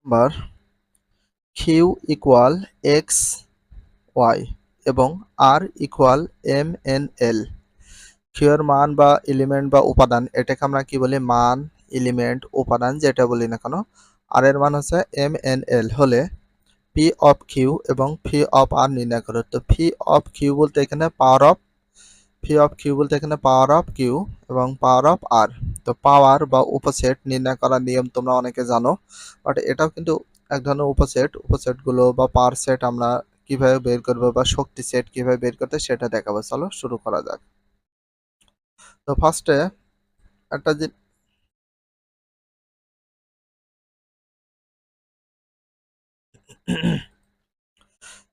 Number Q equal X Y এবং R equal M N L. Q এর মান বা এলিমেন্ট বা উপাদান এটাকে আমরা কি বলি? মান, এলিমেন্ট, উপাদান যেটা বলি না কেন। আর এর মান হচ্ছে এম এন এল হলে পি অফ কিউ এবং পি অফ আর নির্ণয় করো। তো পি অফ কিউ বলতে এখানে পাওয়ার অফ কিউ এবং পাওয়ার অফ আর। তো পাওয়ার বা উপসেট নির্ণয় করার নিয়ম তোমরা অনেকে জানো, বাট এটাও কিন্তু এক ধরনের উপসেটগুলো বা পাওয়ার সেট আমরা কিভাবে বের করবো বা শক্তি সেট কিভাবে বের করতে সেটা দেখাবো। চলো শুরু করা যাক। তো ফার্স্টে একটা যে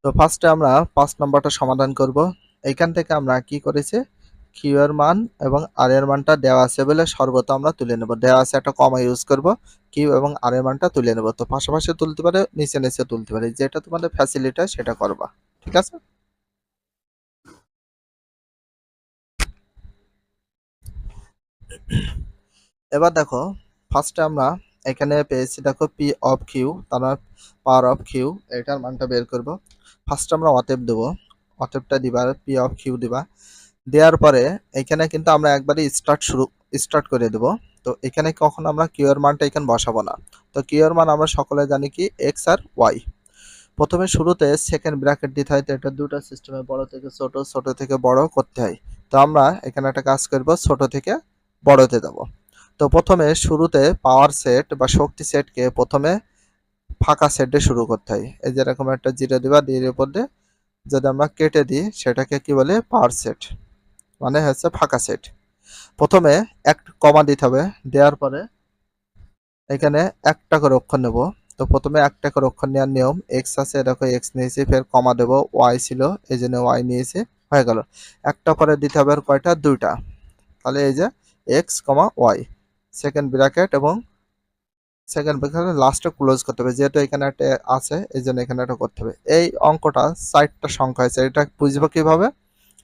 তো ফার্স্টে আমরা 5 নম্বরটা সমাধান করব। এইখান থেকে আমরা কি করেছি, কিউ এর মান এবং আর এর মানটা দেওয়া আছে বলে সর্বত আমরা তুলে নেব। দেওয়া আছে একটা কমা ইউজ করব, কিউ এবং আর এর মানটা তুলে নেব। তো পাশাপাশি তুলতে পারে, নিচে নিচে তুলতে পারে, যেটা তোমাদের ফ্যাসিলিটি হয় সেটা করবা। ঠিক আছে। এবার দেখো, ফার্স্টে আমরা এখানে পেয়েছি, দেখো পি অফ কিউ, তার পাওয়ার অফ কিউ, এটার মানটা বের করব। ফার্স্টে আমরা অতএব দেবো, অতএবটা দিবা, পি অফ কিউ দিবা। দেওয়ার পরে এখানে কিন্তু আমরা একবারই স্টার্ট করে দেব। তো এখানে কখন আমরা কিউ এর মানটা এখানে বসাবো না। তো কিউ এর মান আমরা সকলে জানি কি এক্স আর ওয়াই। প্রথমে শুরুতে সেকেন্ড ব্র্যাকেট দিতে হয়, তো এটা দুটো সিস্টেমে বড় থেকে ছোট, ছোট থেকে বড় করতে হয়। তো আমরা এখানে একটা কাজ করব, ছোট থেকে বড়তে যাব। তো প্রথমে শুরুতে পাওয়ার সেট বা শক্তি সেটকে প্রথমে ফাঁকা সেটে শুরু করতে হয়। এই যেরকম একটা জিরো দিবা, দিয়ে উপর দিয়ে যদি আমরা কেটে দিই সেটাকে কি বলে? পাওয়ার সেট, মানে হচ্ছে ফাঁকা সেট। প্রথমে এক কমা দিতে হবে, দেওয়ার পরে এখানে একটা করে অক্ষর নেব। তো প্রথমে একটা করে অক্ষর নেওয়ার নিয়ম, এক্স আছে দেখো এক্স নিয়েছি, ফের কমা দেব, ওয়াই ছিল এই জন্য ওয়াই নিয়েছি, হয়ে গেল। একটা পরে দিতে হবে আর কয়টা? দুইটা। তাহলে এই যে এক্স কমা ওয়াই, সেকেন্ড ব্র্যাকেট এবং সেকেন্ড ব্র্যাকেট লাস্টে ক্লোজ করতে হবে, যেহেতু এখানে একটা আছে এই জন্য এখানে একটা করতে হবে। এই অঙ্কটা 4টা সংখ্যা আছে, এটা বুঝবো কিভাবে?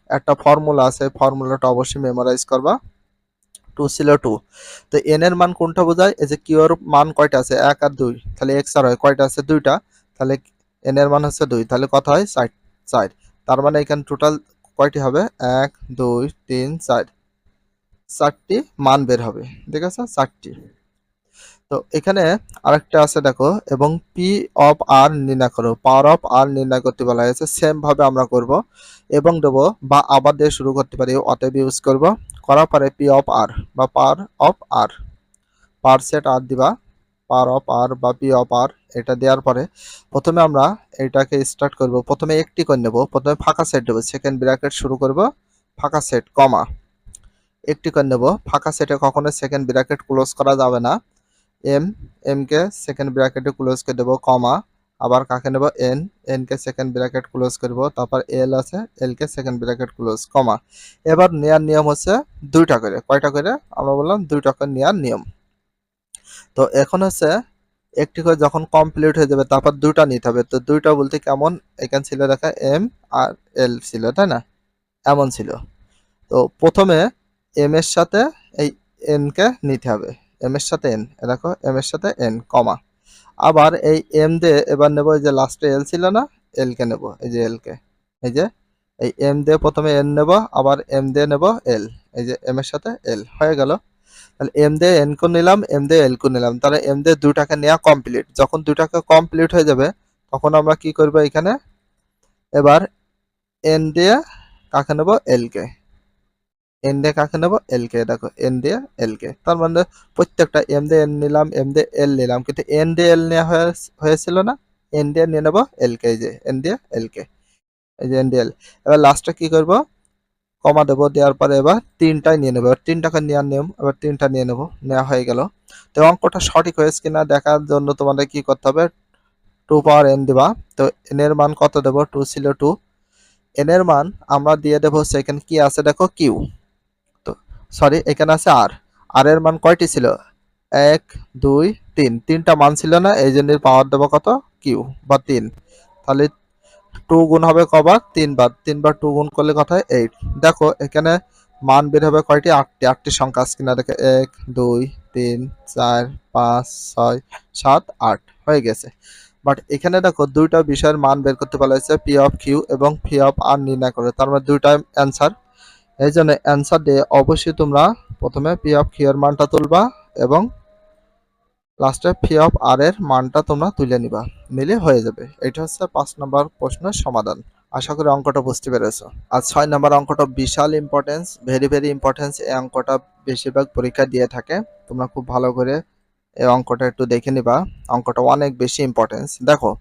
একটা ফর্মুলা আছে, ফর্মুলাটা অবশ্যই মেমোরাইজ করবা। 2 ছিল 2। তো এন এর মান কোনটা বোঝায়? এই যে কিউ এর মান কয়টা আছে? 1 আর 2। তাহলে এক্স আর হয় কয়টা আছে? 2টা। তাহলে এন এর মান হচ্ছে 2, তাহলে কত হয়? 4। 4। তার মানে এখানে টোটাল কয়টি হবে? 1 2 3 4, 4টি মান বের হবে। ঠিক আছে, 4টি। তো এখানে আরেকটা আছে দেখো, এবং পি অফ আর নির্ণয় করো। পাওয়ার অফ আর নির্ণয় করতে বলা হয়েছে, সেম ভাবে আমরা করব এবং দেবো বা আবার দিয়ে শুরু করতে পারি, অতএব ইউজ করব। করার পরে পি অফ আর বা power of R, per set আর দিবা, পাওয়ার অফ আর বা পি অফ আর, এটা দেওয়ার পরে প্রথমে আমরা এটাকে স্টার্ট করব। প্রথমে একটি করে নেব, প্রথমে ফাঁকা সেট দেবো, সেকেন্ড ব্র্যাকেট শুরু করব, ফাঁকা সেট কমা একটি করে নেব। ফাঁকা সেটে কখনো সেকেন্ড ব্র্যাকেট ক্লোজ করা যাবে না। এম, এম কে সেকেন্ড ব্র্যাকেটে ক্লোজ করে দেবো, কমা আবার কাকে নেব? এন, এন কে সেকেন্ড ব্র্যাকেট ক্লোজ করব, তারপর এল আছে, এল কে সেকেন্ড ব্র্যাকেট ক্লোজ, কমা। এবার নেয়ার নিয়ম হচ্ছে দুইটা করে, কয়টা করে? আমরা বললাম দুইটা করে নেওয়ার নিয়ম। তো এখন হচ্ছে একটি করে যখন কমপ্লিট হয়ে যাবে তারপর দুইটা নিতে হবে। তো দুইটা বলতে কেমন? এখানে ছিল দেখা এম আর এল ছিল, তাই না? এমন ছিল। তো প্রথমে এম এর সাথে এই এন কে নিতে হবে, এম এর সাথে এন, দেখো এম এর সাথে এন, কমা। আবার এই এম দিয়ে এবার নেব, এই যে লাস্টে এল ছিল না, এল কে নেব, এই যে এল কে, এই যে এই এম দিয়ে প্রথমে এন নেব, আবার এম দিয়ে নেব এল, এই যে এম এর সাথে এল, হয়ে গেল। তাহলে এম দিয়ে এন কো নিলাম, এম দিয়ে এল কো নিলাম, তাহলে এম দিয়ে দুটাকে নেওয়া কমপ্লিট। যখন দুটাকে কমপ্লিট হয়ে যাবে তখন আমরা কি করব? এখানে এবার এন দিয়ে কাকে নেব? এল কে, এন দিয়ে কাকে নেব? এল কে, দেখো এন দিয়ে এল কে। তার মানে প্রত্যেকটা এম দিয়ে এন নিলাম, এম দিয়ে এল নিলাম, কিন্তু এন দিয়ে এল নেওয়া হয়েছিল না, এন দিয়ে নিয়ে নেবো এল কে, এই যে এন দিয়ে এল কে, এই যে এন দিয়ে এল। এবার লাস্টে কি করব? কমা দেবো, দেওয়ার পরে এবার তিনটাই নিয়ে নেবো, এবার তিনটাকে নেওয়ার নিয়ম, এবার তিনটা নিয়ে নেবো, নেওয়া হয়ে গেল। তো অঙ্কটা সঠিক হয়েছে কিনা দেখার জন্য তোমাদের কি করতে হবে? 2 পাওয়ার এন দিবা। তো এন এর মান কত দেবো? 2 ছিল 2। এন এর মান আমরা দিয়ে দেবো, সেখানে কি আছে দেখো? কিউ। তো সরি, এখানে আছে আর। আর এর মান কয়টি ছিল? 1 2 3, তিনটা মান ছিল না, এই জন্য পাওয়ার দেবো কত? কিউ বা 3। তাহলে 2 গুণ হবে কবার? 3 বার, 3 বার 2 গুণ করলে কত হয়? 8। দেখো এখানে মান বের হবে কয়টি? 8টি। 8টি সংখ্যা আছে কিনা দেখো, 1 2 3 4 5 6 7 8, হয়ে গেছে। বাট এখানে দেখো দুইটা বিষয়ের মান বের করতে বলা হয়েছে, পি অফ কিউ এবং পি অফ আর নির্ণয় করে, তার মানে দুইটা অ্যান্সার। এই জন্য অ্যান্সার দিয়ে অবশ্যই তোমরা প্রথমে পি অফ কিউ এর মানটা তুলবা এবং লাস্টে পি অফ আর এর মানটা তোমরা তুলে নিবা, নিলে হয়ে যাবে। এটা হচ্ছে 5 নম্বর প্রশ্নের সমাধান। আশা করি অঙ্কটা বুঝতে পেরেছো। আর 6 নম্বর অঙ্কটা বিশাল ইম্পর্টেন্স, ভেরি ভেরি ইম্পর্টেন্স। এই অঙ্কটা বেশিরভাগ পরীক্ষা দিয়ে থাকে, তোমরা খুব ভালো করে এই অঙ্কটা একটু দেখে নিবা। অঙ্কটা অনেক বেশি ইম্পর্টেন্স। দেখো,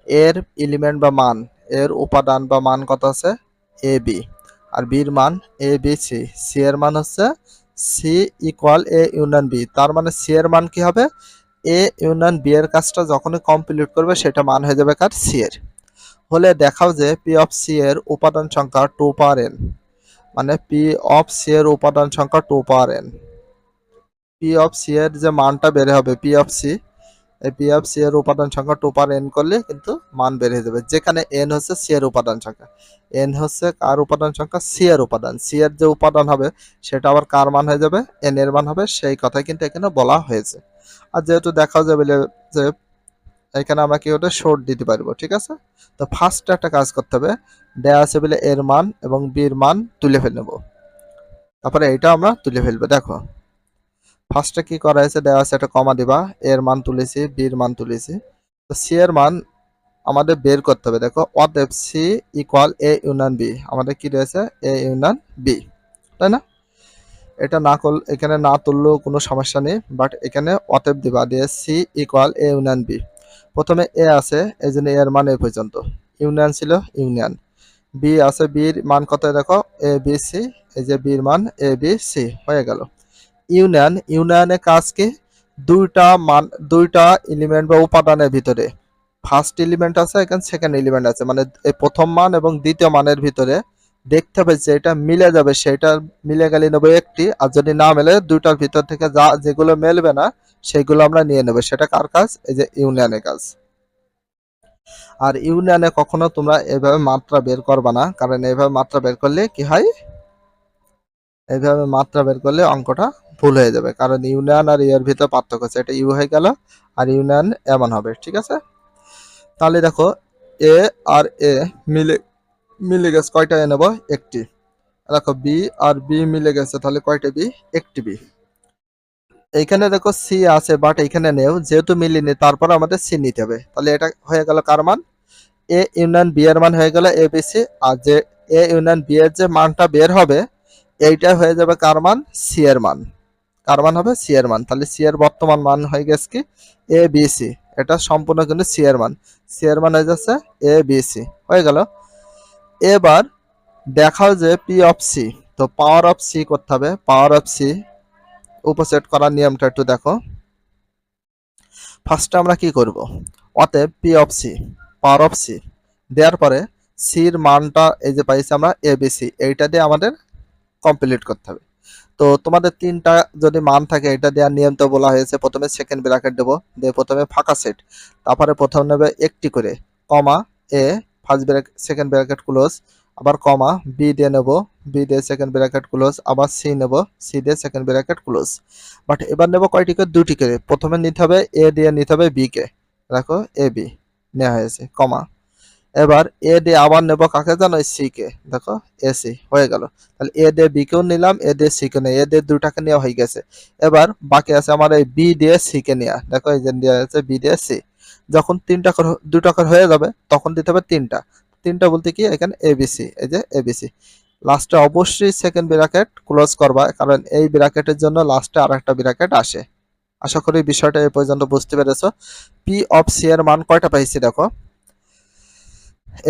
এর এলিমেন্ট বা মান, এর উপাদান বা মান কত আছে, এ বি, আর বির মান এ বি সি, সি এর মান হচ্ছে C equal A union B. তার মানে সি এর মান কি হবে, এ ইউনিয়ন বি এর কাজটা যখনই কমপ্লিট করবে সেটা মান হয়ে যাবে কার, সি এর। হলে দেখাও যে পি অফ সি এর উপাদান সংখ্যা 2 পাওয়ার এন, মানে পি অফ সি এর উপাদান সংখ্যা 2 পাওয়ার এন। পি অফ সি এর যে মানটা বের হবে, পি অফ সি, এই পি অফ সি এর উপাদান সংখ্যা 2 পাওয়ার এন করলে কিন্তু মান বের হয়ে যাবে, যেখানে এন হচ্ছে সি এর উপাদান সংখ্যা। এন হচ্ছে কার উপাদান সংখ্যা, সি এর উপাদান। সি এর যে উপাদান হবে সেটা আবার কার মান হয়ে যাবে, এন এর মান হবে, সেই কথাই কিন্তু এখানে বলা হয়েছে। আর যেহেতু দেখাও যাবে যে এখানে আমরা কি ওটা শর্ট দিতে পারবো, ঠিক আছে। তো ফার্স্ট একটা কাজ করতে হবে, দেয়া আছে বলে এর মান এবং বির মান তুলে ফেলব, তারপরে এটা আমরা তুলে ফেলবো। দেখো ফার্স্টে কি করা হয়েছে, দেওয়া আছে একটা কমা দিবা, এর মান তুলেছি, বির মান তুলেছি। তো সি এর মান আমাদের বের করতে হবে। দেখো অতএব C equal A union B, আমাদের কি রয়েছে, এ ইউনিয়ন বি, তাই না। এটা না করলে, এখানে না তুললেও কোনো সমস্যা নেই, বাট এখানে অতএব দিবা, দিয়ে C equal A union B. প্রথমে এ আছে, এই জন্য এর মান এ পর্যন্ত, ইউনিয়ন ছিল ইউনিয়ন, বি আছে, বির মান কত দেখো, এ বি সি, এই যে বির মান এ বি সি হয়ে গেল। ইউনিয়ন, ইউনিয়নের কাজ কি, দুইটা মান, দুইটা এলিমেন্ট বা উপাদানের ভিতরে ফার্স্ট এলিমেন্ট আছে, এখানে সেকেন্ড এলিমেন্ট আছে, মানে এই প্রথম মান এবং দ্বিতীয় মানের ভিতরে দেখতে হবে যে এটা মিলে যাবে, সেটা মিলে গেলে নেবো একটি, আর যদি না মেলে দুইটার ভিতর থেকে যা যেগুলো মেলবে না সেগুলো আমরা নিয়ে নেবো। সেটা কার কাজ, এই যে ইউনিয়নের কাজ। আর ইউনিয়নে কখনো তোমরা এভাবে মাত্রা বের করবা না, কারণ এইভাবে মাত্রা বের করলে কি হয়, এইভাবে মাত্রা বের করলে অঙ্কটা ভুল হয়ে যাবে, কারণ ইউনিয়ন আর এর ভিতর পার্থক্য আছে, এটা ইউ হয়ে গেল আর ইউনিয়ন এমন হবে, ঠিক আছে। তাহলে দেখো এ আর এ মিলে মিলে গেছে, কয়টা এ নেব, একটি। দেখো বি আর বি মিলে গেছে, তাহলে কয়টা বি, একটি বি। এইখানে দেখো সি আছে, বাট এইখানে নেও, যেহেতু মিলিনি তারপর আমাদের সি নিতে হবে, তাহলে এটা হয়ে গেল কার মান, এ ইউনিয়ন বি এর মান হয়ে গেল এ বি সি। আর যে এ ইউনিয়ন বি এর যে মানটা বের হবে এইটা হয়ে যাবে কার মান, সি এর মান। কার মান হবে, সি এর মান। তাহলে সি এর বর্তমান মান হয়ে গেছে কি, এ বি সি। এটা সম্পূর্ণ কিন্তু সি এর মান, সি এর মান হয়ে যাচ্ছে এ বি সি হয়ে গেল। এবার দেখাও যে পি অফ সি, তো পাওয়ার অফ সি করতে হবে, পাওয়ার অফ সি উপসেট করার নিয়মটা একটু দেখো। ফার্স্টে আমরা কি করব, অতএব P of C, power of C দেওয়ার পরে সির মানটা এই যে পাইছি আমরা এবিসি, এইটা দিয়ে আমাদের কমপ্লিট করতে হবে। তো তোমাদের তিনটা যদি মান থাকে এটা দেওয়ার নিয়ম তো বলা হয়েছে, প্রথমে সেকেন্ড ব্র্যাকেট দেবো, দিয়ে প্রথমে ফাঁকা সেট, তারপরে প্রথম নেবে একটি করে, comma A first bracket second bracket close, আবার কমা বি দিয়ে নেব, বি দিয়ে সেকেন্ড ব্র্যাকেট ক্লোজ, আবার সি নেব, সি দিয়ে সেকেন্ড ব্র্যাকেট ক্লোজ। বাট এবার নেব কয়টি করে, দুটি করে, প্রথমে নিতে হবে এ দিয়ে নিতে হবে বি কে, দেখো এ বি নেওয়া হয়েছে, কমা। এবার এ দিয়ে আবার নেব কাকে জানো, সি কে, দেখো এ সি হয়ে গেল। তাহলে এ দিয়ে বি কেও নিলাম, এ দিয়ে সি কে নেই, এ দিয়ে দুটাকে নেওয়া হয়ে গেছে। এবার বাকি আছে আমার এই বি দিয়ে সি কে নেওয়া, দেখো এই যে দেওয়া আছে বি দিয়ে সি। যখন তিনটা দুটা করে হয়ে যাবে তখন দিতে হবে তিনটা, তিনটা বলতে কি এখানে এবিসি, এই যে এবিসি। লাস্টে অবশ্যই সেকেন্ড ব্র্যাকেট ক্লোজ করবা, কারণ এই ব্র্যাকেটের জন্য লাস্টে আর একটা ব্র্যাকেট আসে। আশা করি বিষয়টা এই পর্যন্ত বুঝতে পেরেছো। পি অফ সি এর মান কয়টা পাইছি দেখো,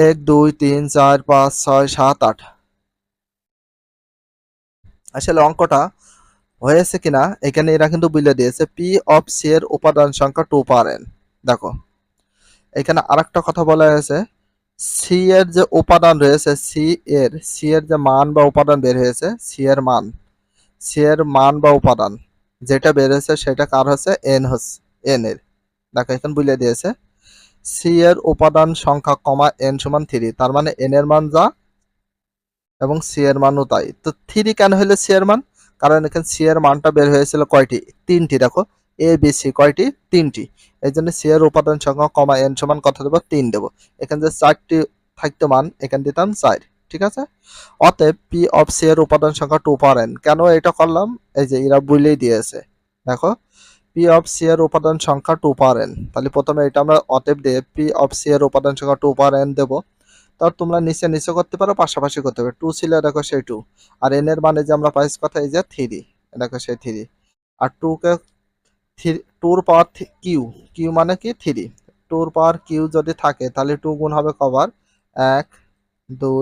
1 2 3 4 5 6 7 8। আসলে অঙ্কটা হয়েছে কিনা এখানে এরা কিন্তু বলে দিয়েছে, পি অফ সি এর উপাদান সংখ্যা 2 পাওয়ার এন। দেখো এখানে আরেকটা কথা বলা হয়েছে, সি এর যে উপাদান রয়েছে, সি এর যে মান বা উপাদান বের হয়েছে, সি এর মান, সি এর মান বা উপাদান যেটা বের হয়েছে সেটা কার হচ্ছে, এন হচ্ছে, এন এর। দেখো এখানে বলে দিয়েছে সি এর উপাদান সংখ্যা কমা এন সমান 3, তার মানে এন এর মান যা এবং সি এর মানও তাই। তো 3 কেন হলো সি এর মান, কারণ এখানে সি এর মানটা বের হয়েছিল কয়টি, তিনটি। দেখো এ বি সি কয়টি? 3টি। এই জন্য সি এর উপাদান সংখ্যা কমা এন সমান কত দেবো? 3 দেবো। এখানে যে 4টি থাকতো মান, এখানে দিতাম 4। ঠিক আছে? অতএব পি অফ সি এর উপাদান সংখ্যা 2 পাওয়ার এন। কেন এটা করলাম? এই যে এরা বলেই দিয়েছে, দেখো পি অফ সি এর উপাদান সংখ্যা 2 পাওয়ার এন। তাহলে প্রথমে এটা আমরা অতএব দিয়ে পি অফ সি এর উপাদান সংখ্যা 2 পাওয়ার এন দেবো। তার তোমরা নিচে নিচে করতে পারো, পাশাপাশি করতে পারো। 2 ছিল, দেখো সেই 2। আর এন এর মানে যে আমরা পাইছি কথা, এই যে 3, দেখো সেই 3। আর 2 কে 2 পাওয়ার কিউ, কিউ মানে কি? 3। 2 পাওয়ার কিউ যদি থাকে তাহলে 2 গুণ হবে কবার? 1 2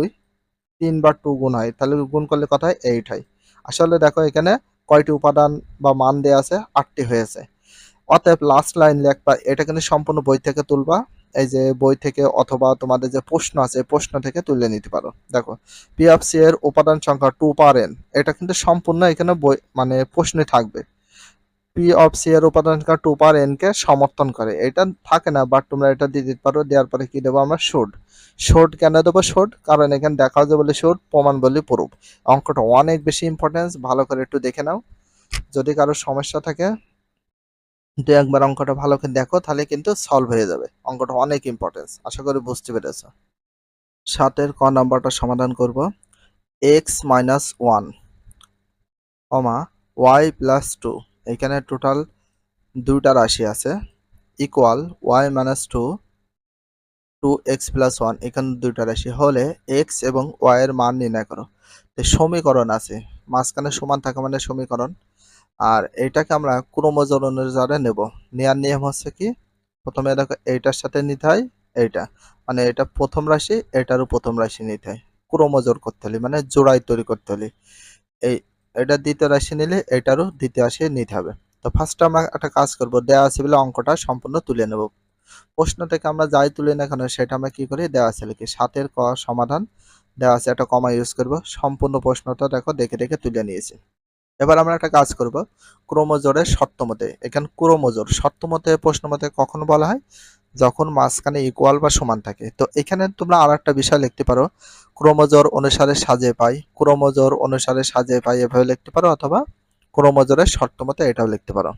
3 বার 2 গুণ হয়, তাহলে গুণ করলে কত হয়? 8 হয়। আসলে দেখো এখানে কয়টি উপাদান বা মান দেয়া আছে? 8টি হয়েছে। অতএব লাস্ট লাইন লিখবা, এটা কিন্তু সম্পূর্ণ বই থেকে তুলবা। এই যে বই থেকে অথবা তোমাদের যে প্রশ্ন আছে প্রশ্ন থেকে তুলে নিতে পারো। দেখো পি অফ সি এর উপাদান সংখ্যা 2 পাওয়ার এন, এটা কিন্তু সম্পূর্ণ এখানে বই মানে প্রশ্নে থাকবে। পি অফ সি এর উপাদান সংখ্যা 2 পাওয়ার এন কে সমর্থন করে, এটা থাকে না, বাট তোমরা এটা দিয়ে দিতে পারো। দেওয়ার পরে কি দেবো আমরা? শুড। শুড কেন দেবো শুড? কারণ এখানে দেখা যায় বলে শুড, প্রমাণ বলে প্রুফ। অঙ্কটা অনেক বেশি ইম্পর্টেন্স, ভালো করে একটু দেখে নাও। যদি কারো সমস্যা থাকে, দু একবার অঙ্কটা ভালো করে দেখো, তাহলে কিন্তু সলভ হয়ে যাবে। অঙ্কটা অনেক ইম্পর্টেন্স, আশা করি বুঝতে পেরেছো। 7 ক নাম্বারটা সমাধান করব। এক্স মাইনাস 1 কমা ওয়াই প্লাস 2, এখানে টোটাল দুইটা রাশি আছে, equal Y minus 2 2x plus 1, এখানে দুইটা রাশি হলে এক্স এবং ওয়াই এর মান নির্ণয় করো। সমীকরণ আছে, মাঝখানে সমান থাকা মানে সমীকরণ। আর এটাকে আমরা ক্রমজোড় অনুসারে নেব। নেয়ার নিয়ম হচ্ছে কি, প্রথমে দেখো এইটার সাথে নিতে হয় এইটা, মানে এটা প্রথম রাশি, এটারও প্রথম রাশি নিতে হয়। ক্রমজোড় করতে হলে মানে জোড়াই তৈরি করতে হলে এই এটা দ্বিতীয় রাশি নিলে এটারও দ্বিতীয় রাশি নিতে হবে। তো ফার্স্টে আমরা একটা কাজ করব, দেওয়া আছে বলে অঙ্কটা সম্পূর্ণ তুলে নেব। প্রশ্ন থেকে আমরা যাই তুলে না কেন সেটা আমরা কি করি? দেওয়া আছে লিখি। 7 ক সমাধান দেওয়া আছে, একটা কমা ইউজ করব। সম্পূর্ণ প্রশ্নটা দেখো দেখে দেখে তুলে নিয়েছি। এবার আমরা একটা কাজ করব, ক্রমজোড়ের শর্ত মতে। এখানে ক্রমজোড় শর্ত মতে প্রশ্ন মতে কখন বলা হয়? যখন মাঝখানে ইকুয়াল বা সমান থাকে। তো এখানে তোমরা আর একটা বিষয় লিখতে পারো, ক্রমজোড় অনুসারে সাজে পাই, ক্রমজোড় অনুসারে সাজে পাই, এভাবে লিখতে পারো, অথবা ক্রমজোড়ের শর্ত মতে এটাও লিখতে পারো।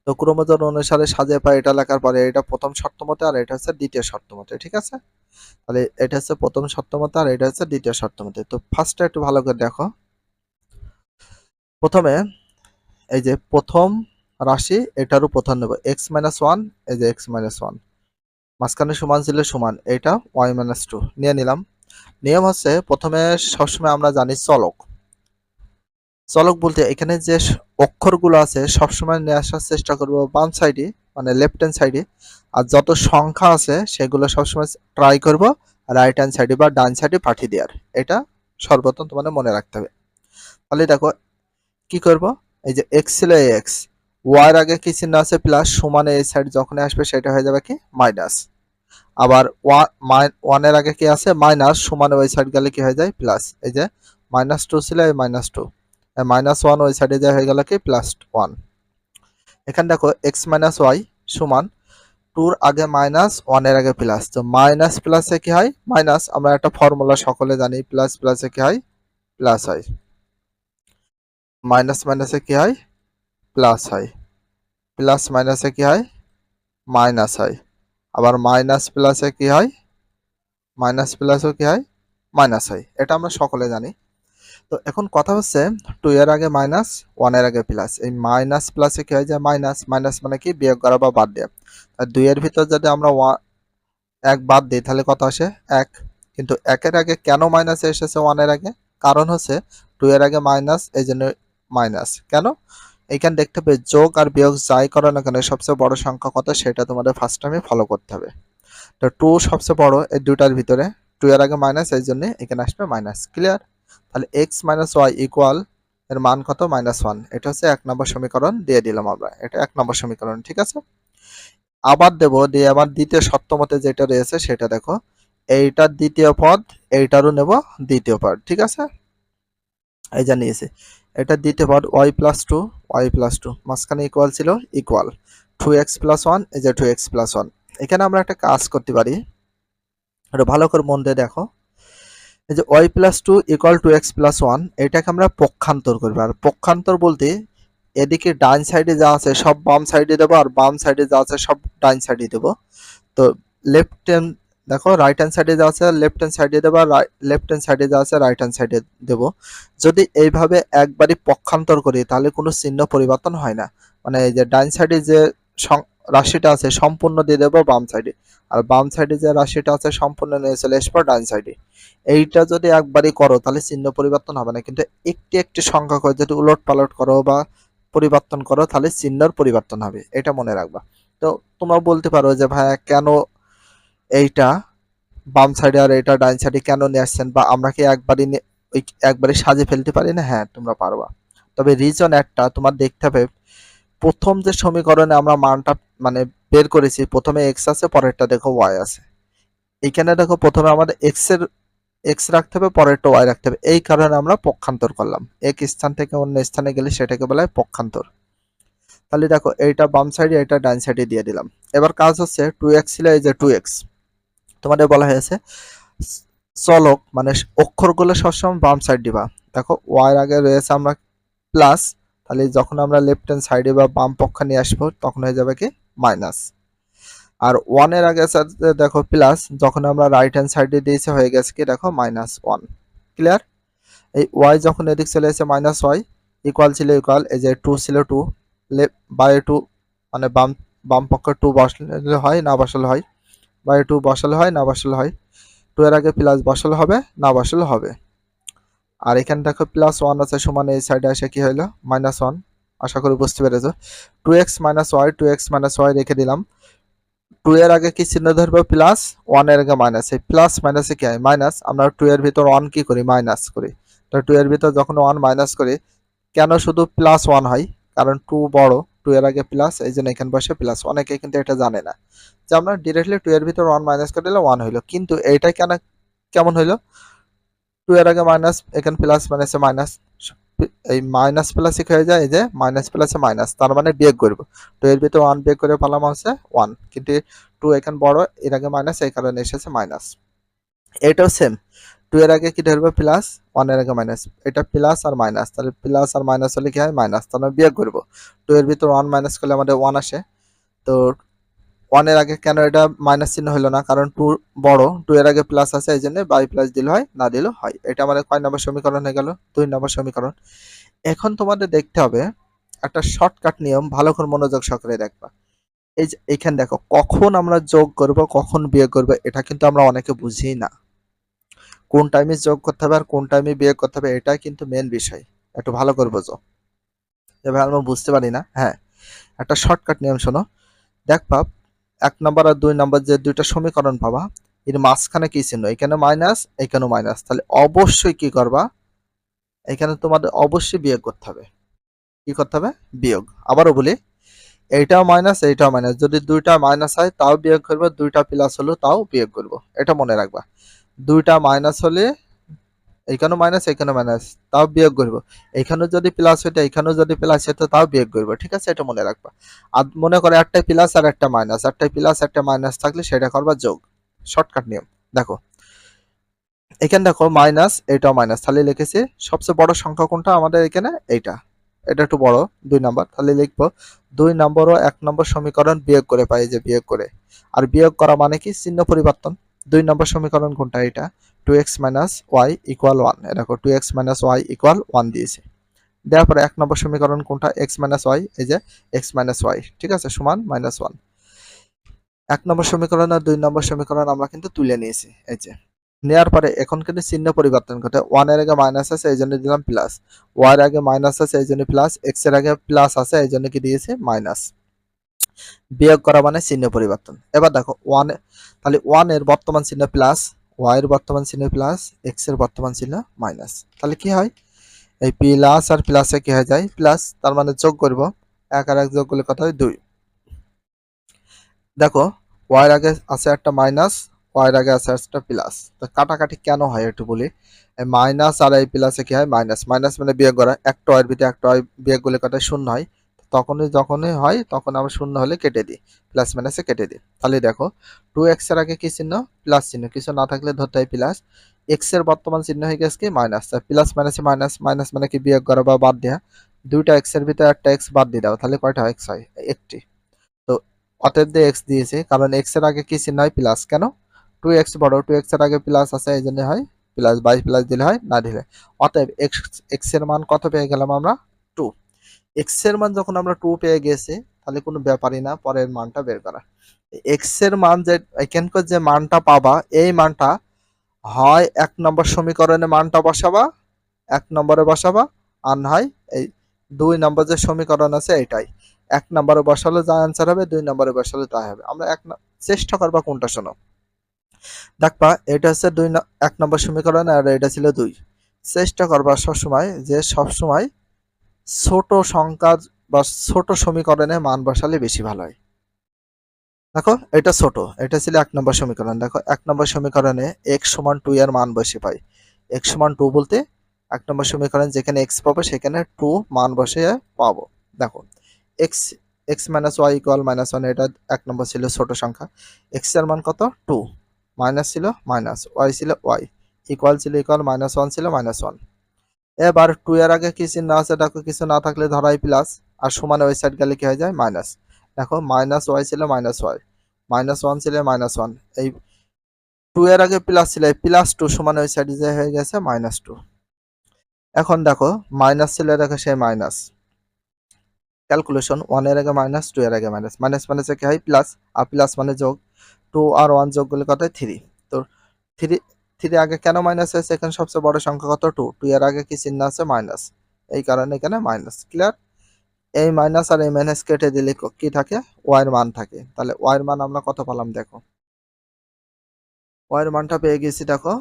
তো ক্রমজোড় অনুসারে সাজে পাই এটা লেখার পরে এটা প্রথম শর্ত মতে, আর এটা হচ্ছে দ্বিতীয় শর্ত মতে। ঠিক আছে? তাহলে এটা হচ্ছে প্রথম শর্ত মতে, আর এটা হচ্ছে দ্বিতীয় শর্ত মতে। তো ফার্স্টে একটু ভালো করে দেখো। প্রথমে এই যে প্রথম রাশি, এটারও প্রথম নেব এক্স মাইনাস 1, এই যে এক্স মাইনাস 1, মাঝখানে সমান ছিল সমান, এটা ওয়াই মাইনাস 2 নিয়ে নিলাম। নিয়ম হচ্ছে প্রথমে সবসময় আমরা জানি চলক। চলক বলতে এখানে যে অক্ষরগুলো আছে সবসময় নিয়ে আসার চেষ্টা করব বাম সাইডে, মানে লেফট হ্যান্ড সাইডে। আর যত সংখ্যা আছে সেগুলো সবসময় ট্রাই করব রাইট হ্যান্ড সাইডে বা ডান সাইডে পাঠিয়ে দেওয়ার। এটা সর্বপ্রথম তোমাদের মনে রাখতে হবে। তাহলে দেখো কি করব, এই যে এক্স ছিল এক্স, ওয়াই এর আগে কি চিহ্ন আছে? প্লাস, সমান এই সাইড যখন আসবে সেটা হয়ে যাবে কি? মাইনাস। আবার ওয়ান এর আগে কি আছে? মাইনাস, সমান ওই সাইড গেলে কি হয়ে যায়? প্লাস। এই যে মাইনাস 2 ছিল, এই মাইনাস 2, মাইনাস 1 ওই সাইডে যা হয়ে গেল কি? প্লাস 1। এখানে দেখো এক্স মাইনাস ওয়াই সমান 2 এর আগে মাইনাস, 1 এর আগে প্লাস। তো মাইনাস প্লাসে কি হয়? মাইনাস। আমরা একটা ফর্মুলা সকলে জানি, প্লাস প্লাসে কি হয়? প্লাস হয়। মাইনাস মাইনাসে কি হয়? প্লাস হয়। প্লাস মাইনাসে কি হয়? মাইনাস হয়। আবার মাইনাস প্লাসে কি হয়? মাইনাস প্লাসও কি হয়? মাইনাস হয়। এটা আমরা সকলে জানি। তো এখন কথা হচ্ছে 2 এর আগে মাইনাস, 1 এর আগে প্লাস। এই মাইনাস প্লাসে কি হয়? যায় মাইনাস। মাইনাস মানে কি? বিয়োগ করা বা বাদ দেওয়া। আর 2 এর ভিতর যদি আমরা 1 বাদ দিই তাহলে কত আসে? 1। কিন্তু 1 এর আগে কেন মাইনাস এসেছে 1 এর আগে? কারণ হচ্ছে 2 এর আগে মাইনাস, এই জন্য মাইনাস। কেন? এইখানে দেখতে হবে যোগ আর বিয়োগ যাই করো না কেন সবচেয়ে বড় সংখ্যা কত সেটা তোমাদের ফার্স্ট টাইমে ফলো করতে হবে। তো 2 সবচেয়ে বড় এই দুটার ভিতরে, 2 এর আগে মাইনাস, এই জন্য এখানে আসবে মাইনাস। ক্লিয়ার? তাহলে এক্স মাইনাস ওয়াই ইকুয়াল এর মান কত? -1। এটা হচ্ছে 1 নম্বর সমীকরণ দিয়ে দিলাম আমরা, এটা 1 নম্বর সমীকরণ। ঠিক আছে? আবার দেব, দিয়ে আবার দ্বিতীয় শর্ত মতে যেটা রয়েছে সেটা দেখো, এইটার দ্বিতীয় পদ, এইটারও নেব দ্বিতীয় পদ। ঠিক আছে? এই যা নিয়েছি, এটা দ্বিতীয় পদ ওয়াই প্লাস 2, ওয়াই প্লাস 2, মাঝখানে ইকুয়াল ছিল, ইকুয়াল 2x প্লাস 1, এই যে 2x প্লাস 1। এখানে আমরা একটা কাজ করতে পারি, এটা ভালো করে মন দিয়ে দেখো। এই যে y plus 2 equal to x plus 1, এটাকে আমরা পক্ষান্তর করবো। আর পক্ষান্তর বলতে এদিকে ডান সাইডে যা আছে সব বাম সাইডে দেবো, আর বাম সাইডে যা আছে সব ডান সাইডে দেবো। তো লেফট হ্যান্ড দেখো, রাইট হ্যান্ড সাইডে যা আছে লেফট হ্যান্ড সাইডে দেবো, আর লেফট হ্যান্ড সাইডে যা আছে রাইট হ্যান্ড সাইডে দেবো। যদি এইভাবে একবারই পক্ষান্তর করি তাহলে কোনো চিহ্ন পরিবর্তন হয় না। মানে এই যে ডান সাইডে যে রাশিটা আছে সম্পূর্ণ দিয়ে দেবো বাম সাইডে, আর বাম সাইডে যে রাশিটা আছে সম্পূর্ণ নিয়ে চলে আসবো ডান সাইডে। এইটা যদি একবারই করো তাহলে চিহ্ন পরিবর্তন হবে না, কিন্তু একটি একটি সংখ্যা করে যদি উলট পালট করো বা পরিবর্তন করো তাহলে চিহ্নর পরিবর্তন হবে, এটা মনে রাখবা। তো তোমরা বলতে পারো যে ভাইয়া কেন এইটা বাম সাইডে আর এটা ডান সাইডে কেন নিয়ে আসছেন, বা আমরা কি একবারই সাজে ফেলতে পারি না? হ্যাঁ তোমরা পারবা, তবে রিজন একটা তোমার দেখতে হবে। প্রথম যে সমীকরণে আমরা মানটা মানে বের করেছি, প্রথমে এক্স আছে, পরেরটা দেখো ওয়াই আছে। এইখানে দেখো প্রথমে আমাদের এক্স রাখতে হবে, পরেরটা ওয়াই রাখতে হবে, এই কারণে আমরা পক্ষান্তর করলাম। এক স্থান থেকে অন্য স্থানে গেলে সেটাকে বলা হয় পক্ষান্তর। তাহলে দেখো এইটা বাম সাইডে, এটা ডান সাইডে দিয়ে দিলাম। এবার কাজ হচ্ছে 2x ছিল, এই যে 2x তোমাদের বলা হয়েছে চলক মানে অক্ষরগুলো সবসময় বাম সাইড দিবা। দেখো ওয়াই আগে রয়েছে আমরা প্লাস, তাহলে যখন আমরা লেফট হ্যান্ড সাইডে বা বাম পক্ষ নিয়ে আসবো তখন হয়ে যাবে কি মাইনাস। আর ওয়ানের আগে সাথে দেখো প্লাস, যখন আমরা রাইট হ্যান্ড সাইডে দিয়েছে হয়ে গেছে কি দেখো -1। ক্লিয়ার? এই ওয়াই যখন এদিক চলে এসেছে -y, ইকুয়াল ছিল ইকুয়াল, এই যে 2 ছিল 2, বাই 2 মানে বাম বাম পক্ষ 2 বসালে হয় না বসালে হয়, বাই 2 বসালে হয় না বসালে হয়, 2 এর আগে প্লাস বসালে হবে না বসালে হবে। আর এখানে দেখো +1 আছে সমান, এই সাইডে এসে কি হলো -1। আশা করি বুঝতে পেরেছো। 2x - y, 2x - y রেখে দিলাম। 2 এর আগে কি চিহ্ন ধরবো প্লাস, 1 এর আগে মাইনাস। এই প্লাস মাইনাসে কি হয় মাইনাস, আমরা 2 এর ভিতর 1 কি করি মাইনাস করি। তো 2 এর ভিতর যখন 1 মাইনাস করি, কেন শুধু +1 হয়, কারণ 2 বড়, 2 এর আগে প্লাস, এই জন্য এখানে বসে প্লাস। অনেকে কিন্তু এটা জানে না যে আমরা ডিরেক্টলি 2 এর ভিতর 1 মাইনাস করে দিলে 1 হইলো, কিন্তু এইটা কেমন হইলো, 2 এর আগে মাইনাস, এখানে প্লাস মাইনাসে মাইনাস, এই মাইনাস প্লাস হয়ে যায়, এই যে মাইনাস প্লাসে মাইনাস, তার মানে বিয়োগ করব। 2 এর ভিতর 1 বিয়োগ করে পেলাম হচ্ছে 1, কিন্তু 2 এখানে বড়, এর আগে মাইনাস, এই কারণে এসেছে মাইনাস। এটাও সেম, 2 এর আগে কি ধরবে প্লাস, 1 এর আগে মাইনাস, এটা প্লাস আর মাইনাস, তাহলে প্লাস আর মাইনাস হলে কি হয় মাইনাস, তাহলে বিয়োগ করব। 2 এর ভিতর 1 মাইনাস করলে আমাদের 1 আসে। তো 1 এর আগে কেন এটা মাইনাস চিহ্ন হলো না, কারণ 2 বড়, 2 এর আগে প্লাস আছে, এই জন্য বাই প্লাস দিলে হয়, না দিলেও হয়। এটা আমাদের কয় নম্বর সমীকরণ হয়ে গেল? 2 নম্বর সমীকরণ। এখন তোমাদের দেখতে হবে একটা শর্টকাট নিয়ম, ভালো করে মনোযোগ সহকারে দেখবা। এই যে এখানে দেখো, কখন আমরা যোগ করব কখন বিয়োগ করব এটা কিন্তু আমরা অনেকে বুঝি না। কোন টাইমে যোগ করতে হবে আর কোন টাইমে বিয়োগ করতে হবে, এটাই কিন্তু মেন বিষয়। একটু ভালো করে বোঝো, এবার আমরা বুঝতে পারি না। হ্যাঁ, একটা শর্টকাট নিয়ম শোনো। দেখবা 1 নম্বর আর 2 নম্বর যে দুইটা সমীকরণ পাবা, এর মাঝখানে কি চিহ্ন, এখানে মাইনাস এখানেও মাইনাস, তাহলে অবশ্যই কি করবা, এখানে তোমাদের অবশ্যই বিয়োগ করতে হবে। কি করতে হবে? বিয়োগ। আবারও বলি, এইটাও মাইনাস এইটাও মাইনাস, যদি দুইটা মাইনাস হয় তাও বিয়োগ করবো, দুইটা প্লাস হলো তাও বিয়োগ করবো, এটা মনে রাখবা। দুইটা মাইনাস হলে এইখানেও মাইনাস এখানেও মাইনাস, তাও বিয়োগ করবো। এইখানেও যদি প্লাস হইতো এইখানেও যদি প্লাস হতো তাও বিয়োগ করবো, ঠিক আছে? এটা মনে রাখবা। আর মনে করো একটাই প্লাস আর একটা মাইনাস, একটাই প্লাস একটা মাইনাস থাকলে সেটা করবা যোগ। শর্টকাট নিয়ম দেখো, এখানে দেখো মাইনাস, এটাও মাইনাস, তাহলে লিখেছি সবচেয়ে বড় সংখ্যা কোনটা আমাদের এখানে, এইটা। এটা একটু বড় 2 নাম্বার, তাহলে লিখবো 2 নম্বর ও 1 নম্বর সমীকরণ বিয়োগ করে পাই, যে বিয়োগ করে। আর বিয়োগ করা মানে কি চিহ্ন পরিবর্তন। 2 নম্বর সমীকরণ কোনটা, এটা 2x - y = 1। দেখো 2x - y = 1 দিয়েছে। দেওয়ার পরে 1 নম্বর সমীকরণ কোনটা, x - y, এই যে x - y, ঠিক আছে, সমান -1। 1 নম্বর সমীকরণ আর 2 নম্বর সমীকরণ আমরা কিন্তু তুলে নিয়েছি, এই যে। নেওয়ার পরে এখন কিন্তু চিহ্ন পরিবর্তন করতে, 1 এর আগে মাইনাস আছে এই জন্য দিলাম প্লাস, y এর আগে মাইনাস আছে এই জন্য প্লাস, x এর আগে প্লাস আছে এই জন্য কি দিয়েছে মাইনাস। বিয়োগ করা মানে চিহ্ন পরিবর্তন। এবার দেখো 1, তাহলে 1 এর বর্তমান চিহ্ন প্লাস, y এর বর্তমান চিহ্ন প্লাস, x এর বর্তমান চিহ্ন মাইনাস, তাহলে কি হয়, এই প্লাস আর প্লাসে কি হয়ে যায় প্লাস, তার মানে যোগ করব, 1 আর 1 যোগ করলে কত হয় 2। দেখো y এর আগে আছে একটা মাইনাস, y এর আগে আছে একটা প্লাস, তো কাটাকাটি কেন হয় একটু বলি। এই মাইনাস আর এই প্লাসে কি হয় মাইনাস, মাইনাস মানে বিয়োগ করা, একটা y এর ভিতরে একটা y বিয়োগ করলে কত শূন্য হয়, যখনই হয় তখন আমরা শূন্য হলে কেটে দিই, প্লাস মাইনাসে কেটে দিই। তাহলে দেখো 2x এর আগে কি চিহ্ন, প্লাস চিহ্ন, কিছু না থাকলে ধরতে হয় প্লাস, x এর বর্তমান চিহ্ন হয়ে গেছে কি মাইনাস, প্লাস মাইনাসে মাইনাস, মাইনাস মানে কি বিয়োগ করা বা বাদ দেওয়া, দুইটা এক্স এর ভিতরে একটা এক্স বাদ দিয়ে দাও, তাহলে কয়টা এক্স হয়? একটি। তো অতএব দিয়ে এক্স দিয়েছে, কারণ এক্স এর আগে কি চিহ্ন হয়? প্লাস। কেন? 2x বড়, 2x এর আগে প্লাস আছে, এই জন্য হয় প্লাস। 22 প্লাস দিলে হয় না দিলে। অতএব এক্স এক্স এর মান কত পেয়ে গেলাম আমরা? 2। এক্স এর মান যখন আমরা 2 পেয়ে গেছি, তাহলে কোনো ব্যাপারই না পরের মানটা বের করা। এক্স এর মান যে এখানকার যে মানটা পাবা, এই মানটা হয় 1 নম্বর সমীকরণে মানটা বসাবা, 1 নম্বরে বসাবা, আর না হয় এই 2 নম্বর যে সমীকরণ আছে এটাই। 1 নম্বরে বসালে যা অ্যান্সার হবে, 2 নম্বরে বসালে তাই হবে। আমরা চেষ্টা করবা কোনটা শোনো। দেখবা এটা হচ্ছে 1 নম্বর সমীকরণ, আর এটা ছিল 2। চেষ্টা করবা সবসময় যে সবসময় ছোট সংখ্যা বা ছোট সমীকরণে মান বসালে বেশি ভালো হয়। দেখো এটা ছোট, এটা ছিল 1 নম্বর সমীকরণ। দেখো 1 নম্বর সমীকরণে x সমান 2 এর মান বসে পাই। x সমান 2 বলতে 1 নম্বর সমীকরণ যেখানে x পাবো সেখানে 2 মান বসে পাবো। দেখো x x minus y equal -1, এটা 1 নম্বর ছিল ছোট সংখ্যা। x এর মান কত? 2। মাইনাস ছিল মাইনাস, ওয়াই ছিল ওয়াই, ইকুয়াল ছিল ইকুয়াল, -1 ছিল -1। এবার 2 এর আগে কি চিহ্ন আছে? দেখো কিছু না থাকলে ধরাই প্লাস, আর সমানে ওই সাইড গেলে কি হয়ে যায়? মাইনাস। দেখো মাইনাস ওয়াই ছিল মাইনাস ওয়াই, -1 ছিল -1, এই 2 এর আগে প্লাস ছিল, +2 সমান ওই সাইডে যে হয়ে গেছে -2। এখন দেখো মাইনাস ছিল, দেখো সেই মাইনাস, ক্যালকুলেশন 1 এর আগে মাইনাস, 2 এর আগে মাইনাস, মাইনাস মানে কি হয়? প্লাস, আর প্লাস মানে যোগ। 2 আর 1 যোগ করলে কত হয়? 3। তো 3 3 আগে কেন মাইনাস হয়েছে? এখানে সবচেয়ে বড় সংখ্যা কত? 2। 2 এর আগে কি চিহ্ন আছে? মাইনাস, এই কারণে এখানে মাইনাস। ক্লিয়ার? এই মাইনাস আর এই মাইনাস কেটে দিলে কি থাকে? ওয়াই এর মান থাকে। তাহলে ওয়াই এর মান আমরা কত পেলাম? দেখো ওয়াই এর মানটা পেয়ে গেছি, দেখো।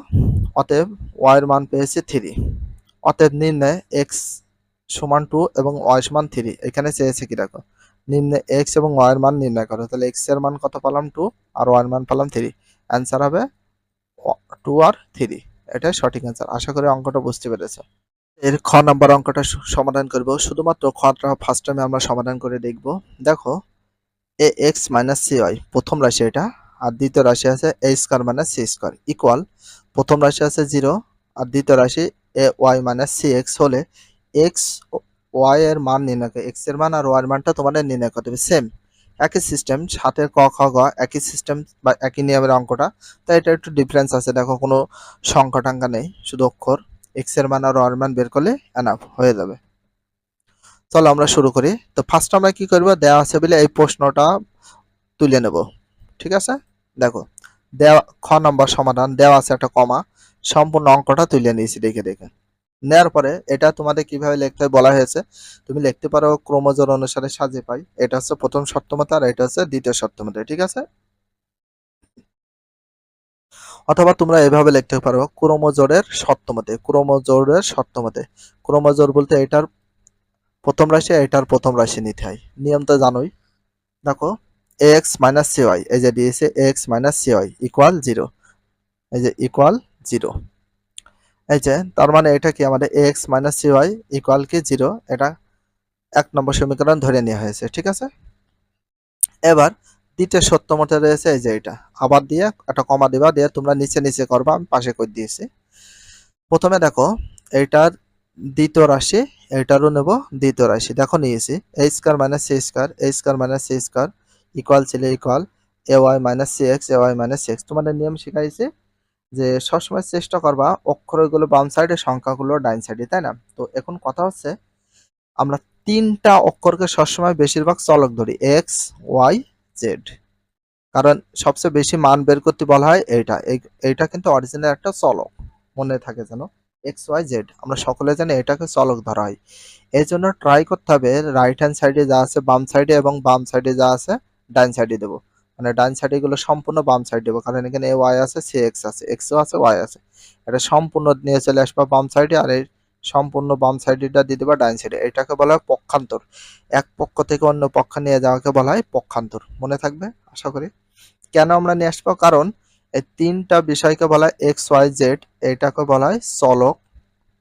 অতএব ওয়াই এর মান পেয়েছি 3। অতএব নির্ণয় এক্স সমান 2 এবং ওয়াই সমান 3। এখানে চেয়েছে কি? দেখো নির্ণয় এক্স এবং ওয়াই এর মান নির্ণয় করো। তাহলে এক্স এর মান কত পেলাম? 2, আর ওয়াই এর মান পেলাম 3। অ্যান্সার হবে 2 আর 3। এটাই সঠিক অ্যান্সার। আশা করি অঙ্কটা বুঝতে পেরেছো। এর খ নাম্বার অঙ্কটা সমাধান করব। শুধুমাত্র খটা ফার্স্ট টাইমে আমরা সমাধান করে দেখব। দেখো A X minus C Y প্রথম রাশি এটা, আর দ্বিতীয় রাশি আছে A square minus C square equal, প্রথম রাশি আছে 0, আর দ্বিতীয় রাশি A Y minus C X হলে এক্স ওয়াই এর মান নির্ণয় করে। এক্স এর মান আর ওয়াই এর মানটা তোমাদের নির্ণয় করতে হবে। সেম একই সিস্টেম, সাথে ক খ গ একই সিস্টেম বা একই নিয়মের অঙ্কটা, তাই এটা একটু ডিফারেন্স আছে। দেখো কোনো সংখ্যা টাঙ্কা নেই, শুধু অক্ষর। এক্স এর মান আর ওয়াই এর মান বের করলে এনাফ হয়ে যাবে। চলো আমরা শুরু করি। তো ফার্স্ট আমরা কি করব? দেওয়া আছে বলে এই প্রশ্নটা তুলে নেব। ঠিক আছে? দেখো দেওয়া খ নম্বর সমাধান, দেওয়া আছে একটা কমা, সম্পূর্ণ অঙ্কটা তুলে নিয়েছি দেখে দেখে। নেওয়ার পরে এটা তোমাদের কিভাবে লিখতে হয় বলা হয়েছে। তুমি লিখতে পারো ক্রমজোর অনুসারে সাজিয়ে পাই। এটা হচ্ছে প্রথম শর্তমতে, আর এটা হচ্ছে দ্বিতীয় শর্তমতে। ঠিক আছে? অথবা তোমরা এভাবে লিখতে পারো ক্রমজোরের শর্তমতে, ক্রমজোরের শর্তমতে। ক্রমজোর বলতে এটার প্রথম রাশি, এটার প্রথম রাশি নিতে হয়। নিয়ম তো জানোই। দেখো এক্স মাইনাস সি ওয়াই, এই যে দিয়েছে x minus C Y equal 0, এই যে ইকুয়াল 0। এই যে তার মানে এটা কি? আমাদের x minus C Y equal কি? 0। এটা 1 নম্বর সমীকরণ ধরে নেওয়া হয়েছে। ঠিক আছে? এবার দ্বিতীয় সত্য মতে রয়েছে এই যে এটা, আবার দিয়ে একটা কমা দিবা, দিয়ে তোমরা নিচে নিচে করবা, আমি পাশে করে দিয়েছি। প্রথমে দেখো এইটার দ্বিতীয় রাশি, এইটারও নেব দ্বিতীয় রাশি। দেখো নিয়েছি A square minus C square, A square minus C square equal ছিল equal A Y minus C X, A Y minus C X. তোমাদের নিয়ম শিখাইছে যে সবসময় চেষ্টা করবা অক্ষরগুলো বাম সাইডে, সংখ্যাগুলো ডাইন সাইডে, তাই না? তো এখন কথা হচ্ছে আমরা তিনটা অক্ষরকে সবসময় বেশিরভাগ চলক ধরি, এক্স ওয়াই জেড। কারণ সবচেয়ে বেশি মান বের করতে বলা হয় এইটা। এইটা কিন্তু অরিজিনাল একটা চলক, মনে থাকে যেন। এক্স ওয়াই জেড আমরা সকলে জানি এটাকে চলক ধরা হয়। এই জন্য ট্রাই করতে হবে রাইট হ্যান্ড সাইডে যা আছে বাম সাইডে, এবং বাম সাইডে যা আছে ডাইন সাইডে দেবো। মানে ডাইন সাইডে গুলো সম্পূর্ণ বাম সাইড দেবো, কারণ এখানে এ ওয়াই আছে, সি এক্স আছে, এক্সও আছে, ওয়াই আছে। এটা সম্পূর্ণ নিয়ে চলে আসবা বাম সাইডে, আর এই সম্পূর্ণ বাম সাইডেটা দিয়ে দেবা ডাইন সাইডে। এটাকে বলা হয় পক্ষান্তর। এক পক্ষ থেকে অন্য পক্ষে নিয়ে যাওয়াকে বলা হয় পক্ষান্তর। মনে থাকবে আশা করি। কেন আমরা নিয়ে আসবো? কারণ এই তিনটা বিষয়কে বলা হয় এক্স ওয়াই জেড, এটাকে বলা হয় চলক,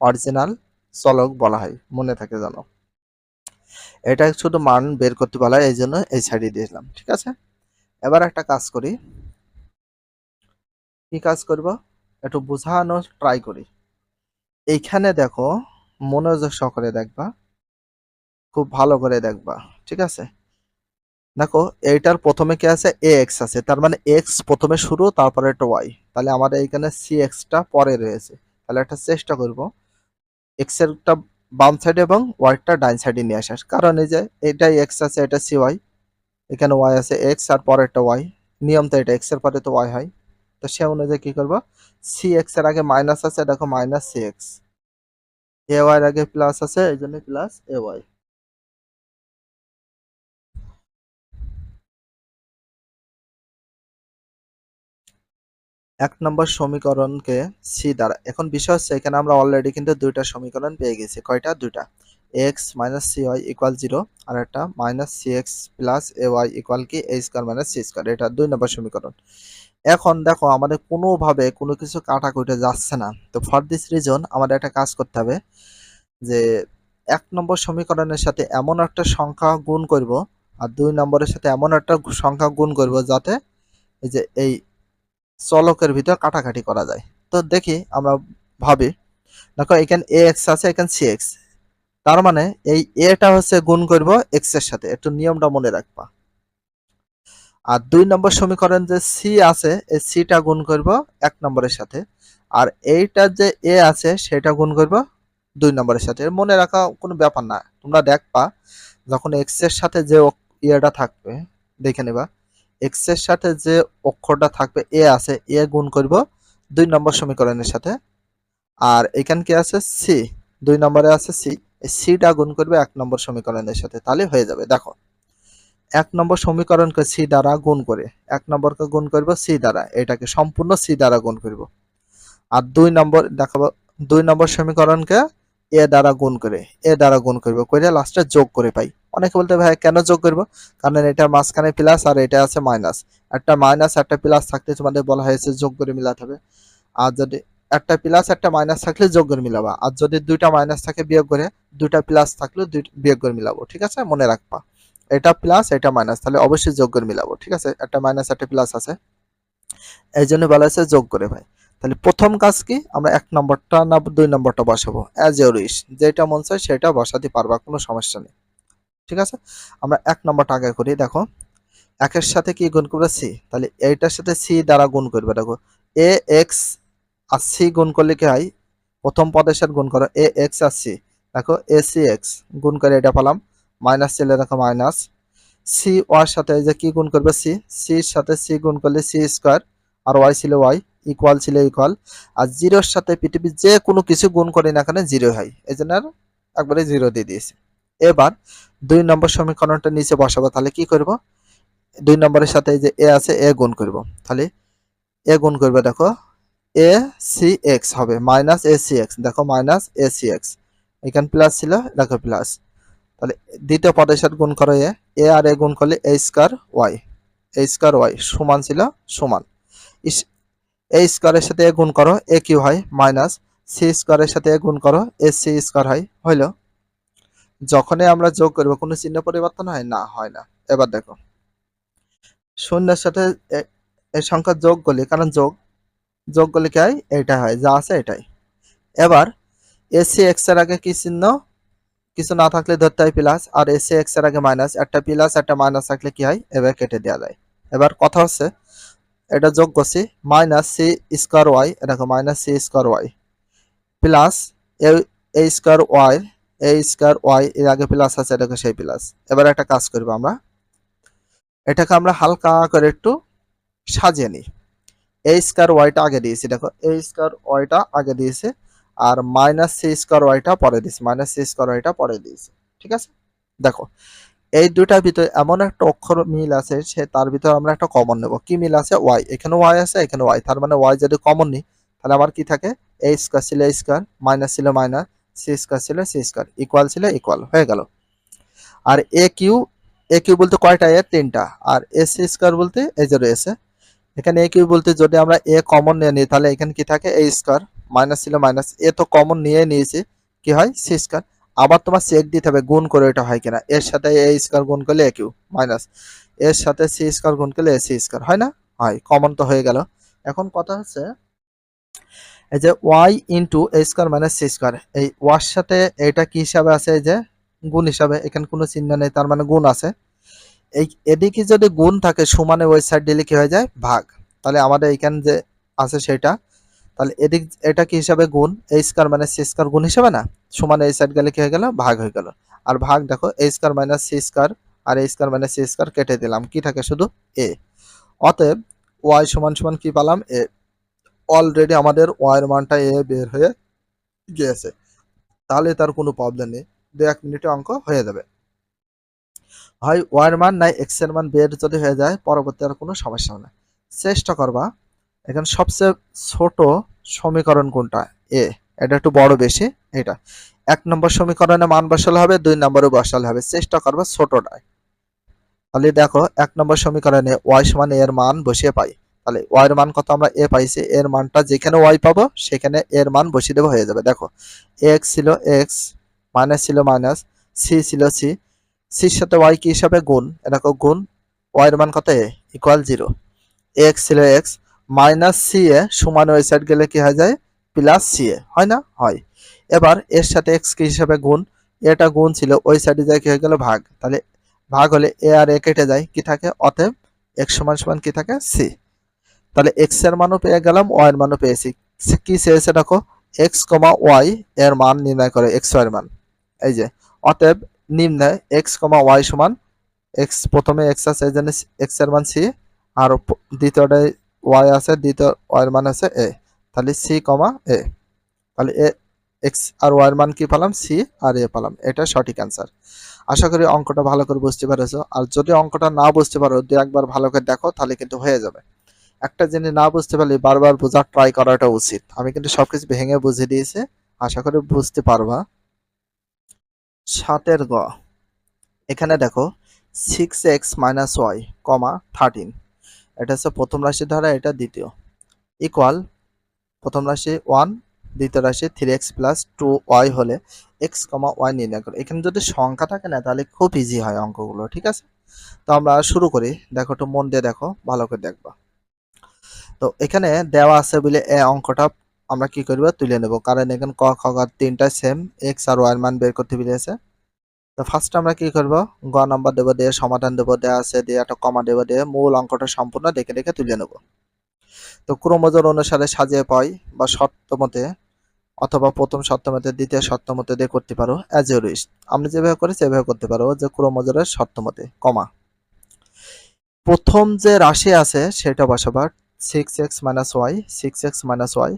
অরিজিনাল চলক বলা হয়, মনে থাকে জানো। এটা শুধু মান বের করতে বলা হয়, এই জন্য এই সাইডে দিয়েছিলাম। ঠিক আছে? এবার একটা কাজ করি। কি কাজ করব? একটু বোঝানোর ট্রাই করি। এইখানে দেখো, মনোযোগ সহকারে দেখবা। খুব ভালো করে দেখবা, ঠিক আছে? দেখো এইটার প্রথমে কি আছে, এ এক্স আছে, তার মানে এক্স প্রথমে শুরু, তারপরে একটা ওয়াই। তাহলে আমাদের এইখানে সি এক্সটা পরে রয়েছে। তাহলে একটা চেষ্টা করব এক্স এরটা বাম সাইডে এবং ওয়াইটা ডাইন সাইডে নিয়ে আসার, কারণ এই যে এটাই এক্স আছে, এটা সি ওয়াই, এখানে ওয়াই আছে এক্স আর পরে একটা ওয়াই। নিয়ম তো এটা, এক্স এর পরে তো ওয়াই হয়। তো সে অনুযায়ী কি করবো, সি এক্স এর আগে মাইনাস আছে, দেখো minus C X, A Y এর আগে প্লাস আছে, এই জন্য প্লাস এ ওয়াই। এক নম্বর সমীকরণকে সি দ্বারা, এখন বিষয় হচ্ছে এখানে আমরা অলরেডি কিন্তু দুইটা সমীকরণ পেয়ে গেছি। কয়টা? দুইটা। X minus C Y equal zero, আর একটা minus C X plus A Y equal কি A square minus C square, এটা 2 নম্বর সমীকরণ। এখন দেখো আমাদের কোনোভাবে কোনো কিছু কাটাকুটি যাচ্ছে না, তো ফর দিস রিজন আমাদের একটা কাজ করতে হবে যে 1 নম্বর সমীকরণের সাথে এমন একটা সংখ্যা গুণ করব, আর 2 নম্বরের সাথে এমন একটা সংখ্যা গুণ করব যাতে এই যে এই চলকের ভিতর কাটাকাটি করা যায়। তো দেখি আমরা ভাবি, দেখো এখানে এ এক্স আছে, এখানে সি এক্স, তার মানে এই এটা হচ্ছে গুণ করব এক্স এর সাথে, একটু নিয়মটা মনে রাখবা। আর 2 নম্বর সমীকরণ যে সি আছে, এই সিটা গুণ করব 1 নম্বরের সাথে, আর এইটার যে এ আছে সেটা গুণ করব 2 নম্বরের সাথে। মনে রাখা কোনো ব্যাপার না, তোমরা দেখবা যখন এক্স এর সাথে যে ইয়েটা থাকবে, দেখে নেবা এক্স এর সাথে যে অক্ষরটা থাকবে এ আছে, এ গুণ করব 2 নম্বর সমীকরণের সাথে। আর এখানে কি আছে, সি, 2 নম্বরে আছে সি, এই সিটা গুণ করবে 1 নম্বর সমীকরণের সাথে, তাহলে হয়ে যাবে। দেখো 1 নম্বর সমীকরণকে সি দ্বারা গুণ করে 1 নম্বরকে গুণ করব সি দ্বারা, এটাকে সম্পূর্ণ সি দ্বারা গুণ করব। আর 2 নম্বর দেখাবো, 2 নম্বর সমীকরণকে এ দ্বারা গুণ করে, এ দ্বারা গুণ করব করে লাস্টে যোগ করে পাই। অনেকে বলতে ভাই কেন যোগ করব, কারণ এটার মাঝখানে প্লাস আর এটা আছে মাইনাস, একটা মাইনাস একটা প্লাস থাকতে তোমাদের বলা হয়েছে যোগ করে মিলাতে হবে। আর যদি একটা প্লাস একটা মাইনাস থাকলে যোগ করে মিলাবা, আর যদি দুইটা মাইনাস থাকে বিয়োগ করে, দুইটা প্লাস থাকলে বিয়োগ করে মিলাবো, ঠিক আছে? মনে রাখবা এটা প্লাস এটা মাইনাস, তাহলে অবশ্যই যোগ করে মিলাবো, ঠিক আছে? একটা মাইনাস একটা প্লাস আছে, এই জন্য বলা হয়েছে যোগ করে ভাই। তাহলে প্রথম কাজ কি, আমরা 1 নম্বরটা না 2 নম্বরটা বসাবো, অ্যাজ ইউর উইশ, যেটা মন চায় সেটা বসাতে পারবা, কোনো সমস্যা নেই, ঠিক আছে? আমরা 1 নম্বরটা আগে করি। দেখো একের সাথে কি গুণ করবে, সি, তাহলে এইটার সাথে সি দ্বারা গুণ করবে। দেখো এ এক্স আর সি গুণ করলে কি হয়, প্রথম পদের সাথে গুণ করো এ এক্স আর সি, দেখো এ সি এক্স গুণ করে এটা পেলাম, মাইনাস ছিল দেখো মাইনাস, সি ওয়ার সাথে যে কি গুণ করবে, সি, সির সাথে সি গুণ করলে সি স্কোয়ার, আর ওয়াই ছিল ওয়াই, ইকুয়াল ছিল ইকুয়াল, আর জিরোর সাথে পৃথিবীর যে কোনো কিছু গুণ করি না এখানে জিরো হয়, এই জন্য আর একবারে জিরো দিয়ে দিয়েছি। এবার 2 নম্বর সমীকরণটা নিচে বসাবো, তাহলে কি করব, 2 নম্বরের সাথে এই যে এ আছে এ গুণ করব, তাহলে এ গুণ করবে, দেখো এ সি এক্স হবে মাইনাস এ সি এক্স, দেখো মাইনাস এ সি এক্স, এখানে প্লাস ছিল দেখো প্লাস, তাহলে দ্বিতীয় পদের সাথে গুণ করো এ আর এ গুণ করলে এ square Y, A square Y সমান ছিল সমান, এ স্কোয়ারের সাথে এ গুণ করো এ কিউ হয় মাইনাস সি স্কোয়ারের সাথে এ গুণ করো এ সি স্কোয়ার হয়, হইলো? যখনই আমরা যোগ করবো কোনো চিহ্ন পরিবর্তন হয় না, হয় না। এবার দেখো শূন্যের সাথে এই সংখ্যা যোগ করলে, কারণ যোগ যোগ করলে কি হয়, এটা হয় যা আছে এটাই। এবার এসি এক্স এর আগে কি চিহ্ন, কিছু না থাকলে ধরতে হয় প্লাস, আর এসি এক্স এর আগে মাইনাস, একটা প্লাস একটা মাইনাস থাকলে কি হয়, এবার কেটে দেওয়া যায়। এবার কথা হচ্ছে এটা যোগ করছি, মাইনাস সি স্কোয়ার ওয়াই, দেখো minus C square Y plus A square Y, A square Y এর আগে প্লাস আছে, দেখো সেই প্লাস। এবার একটা কাজ করবো আমরা, এটাকে আমরা হালকা করে একটু সাজিয়ে নিই। এ স্কোয়ার ওয়াইটা আগে দিয়েছি, দেখো এ স্কোয়ার ওয়াইটা আগে দিয়েছে, আর মাইনাস সি স্কোয়ার ওয়াইটা পরে দিয়েছি, মাইনাস সি স্কোয়ার ওয়াইটা পরে দিয়েছি, ঠিক আছে? দেখো এই দুটার ভিতরে এমন একটা অক্ষর মিল আছে, সে তার ভিতরে আমরা একটা কমন নেব। কি মিল আছে, ওয়াই, এখানে ওয়াই আছে এখানে ওয়াই, তার মানে ওয়াই যদি কমন নিই তাহলে আমার কি থাকে, এ স্কোয়ার ছিল এ স্কোয়ার, মাইনাস ছিল মাইনাস, সি স্কোয়ার ছিল সি স্কোয়ার, ইকুয়াল ছিল ইকুয়াল, হয়ে গেল। আর এ কিউ বলতে কয়টা, এ তিনটা, আর এ সি স্কোয়ার বলতে এই যে রয়েছে, এখানে এ কিউ বলতে যদি আমরা এ কমন নিয়ে নিই তাহলে এখানে কি থাকে, এ স্কোয়ার, মাইনাস ছিল মাইনাস, এ তো কমন নিয়ে নিয়েছি, কি হয় সি স্কোয়ার। আবার তোমার চেক দিতে হবে গুণ করে এটা হয় কিনা, এর সাথে এ স্কোয়ার গুণ করলে এ কিউ মাইনাস, এর সাথে সি স্কোয়ার গুণ করলে এ সি স্কোয়ার, হয় না? হয়, কমন তো হয়ে গেল। এখন কথা হচ্ছে এই যে ওয়াই ইন্টু এ স্কোয়ার মাইনাস সি স্কোয়ার, এই ওয়ার সাথে এটা কি হিসাবে আছে, এই যে গুণ হিসাবে, এখানে কোনো চিহ্ন নেই, তার মানে গুণ আছে। এই এদিকে যদি গুণ থাকে সমানে ওই সাইড দিলে কি হয়ে যায়, ভাগ। তাহলে আমাদের এখানে যে আছে সেটা, তাহলে এদিক এটা কি হিসাবে গুণ, এ স্কয়ার মাইনাস সি স্কয়ার গুণ হিসাবে না, সমানে এই সাইড গেলে কি হয়ে গেল, ভাগ হয়ে গেল। আর ভাগ দেখো এ স্কয়ার মাইনাস সি স্কয়ার আর এ স্কয়ার মাইনাস সি স্কয়ার কেটে দিলাম, কি থাকে শুধু এ। অতএব ওয়াই সমান সমান কি পেলাম, এ। অলরেডি আমাদের ওয়াই এর মানটা এ বের হয়ে গিয়েছে, তাহলে তার কোনো প্রবলেম নেই, 2-1 মিনিটে অঙ্ক হয়ে যাবে। হয় ওয়াই এর মান নাই এক্স এর মান বের যদি হয়ে যায়, পরবর্তী আর কোনো সমস্যা হবে না। চেষ্টা করবা এখানে সবচেয়ে ছোট সমীকরণ কোনটা, এ, এটা একটু বড় বেশি, এটা 1 নম্বর সমীকরণে মান বসালে হবে, 2 নম্বরে বসালে হবে, চেষ্টা করবা ছোটটায়। তাহলে দেখো 1 নম্বর সমীকরণে ওয়াই সমান এর মান বসিয়ে পাই, তাহলে ওয়াই এর মান কত আমরা এ পাইছি, এর মানটা যেখানে ওয়াই পাবো সেখানে এর মান বসিয়ে দেবো, হয়ে যাবে। দেখো এক্স ছিল এক্স, মাইনাস ছিল মাইনাস, সি ছিল সি, সির সাথে ওয়াই কি হিসাবে গুণ, দেখো গুণ, ওয়াই এর মান কত এ ইকুয়াল 0, এক্স ছিল এক্স, মাইনাস সি এ সমান ওই সাইড গেলে কি হয়ে যায়, প্লাস সি এ, হয় না, হয়। এবার এর সাথে এক্স কি হিসাবে গুণ, এটা গুণ ছিল ওই সাইডে যায় কি হয়ে গেল ভাগ, তাহলে ভাগ হলে এ আর এ কেটে যায়, কি থাকে, অতএব এক্স সমান সমান কি থাকে, সি। তাহলে এক্স এর মানও পেয়ে গেলাম, ওয়াই এর মানও পেয়েছি। কি চেয়েছে দেখো, এক্স কমা ওয়াই এর মান নির্ণয় করে, এক্স ওয়াই এর মান, এই যে। অতএব নিম্নে এক্স কমা ওয়াই সমান, এক্স প্রথমে এক্স আছে এই জন্য এক্স এর মান সি, আর দ্বিতীয়টায় ওয়াই আছে, দ্বিতীয় ওয়াই এর মান আছে এ, তাহলে সি কমা এ। তাহলে এ এক্স আর ওয়াই এর মান কি পেলাম, সি আর এ পেলাম, এটা সঠিক অ্যান্সার। আশা করি অঙ্কটা ভালো করে বুঝতে পেরেছো, আর যদি অঙ্কটা না বুঝতে পারো 2-1 বার ভালো করে দেখো, তাহলে কিন্তু হয়ে যাবে। একটা জিনিস না বুঝতে পারলে বারবার বোঝার ট্রাই করাটা উচিত, আমি কিন্তু সবকিছু ভেঙে বুঝিয়ে দিয়েছি, আশা করি বুঝতে পারবা। 7-এর গ, এখানে দেখো 6x মাইনাস ওয়াই কমা 13, এটা হচ্ছে প্রথম রাশি ধারা, এটা দ্বিতীয়, ইকুয়াল প্রথম রাশি 1, দ্বিতীয় রাশি 3x প্লাস 2y হলে x কমা ওয়াই নির্ণয় করো। এখানে যদি সংখ্যা থাকে না তাহলে খুব ইজি হয় অঙ্কগুলো, ঠিক আছে। তো আমরা শুরু করি, দেখো একটু মন দিয়ে দেখো, ভালো করে দেখবা। তো এখানে দেওয়া আছে বলে এই অঙ্কটা আমরা কি করব, তুলে নেব, কারণ এখানে ক খ তিনটা সেম, এক্স আর ওয়াই এর মান বের করতে বলেছে। তো ফার্স্ট আমরা কি করব, গ নাম্বার দেবো, দিয়ে সমাধান দেবো, দেওয়া আছে, দিয়ে একটা কমা দেবো, দিয়ে মূল অঙ্কটা সম্পূর্ণ দেখে দেখে তুলে নেব। তো ক্রমজোর অনুসারে সাজিয়ে পাই বা শর্ত মতে, অথবা প্রথম শর্ত মতে দ্বিতীয় শর্ত মতে দিয়ে করতে পারো, অ্যাজ ইউ উইশ। আমরা যেভাবে করি সেভাবে করতে পারো, যে ক্রমজোরের শর্ত মতে, কমা প্রথম যে রাশি আছে সেটা বসাবার, 6x minus y, 6x minus y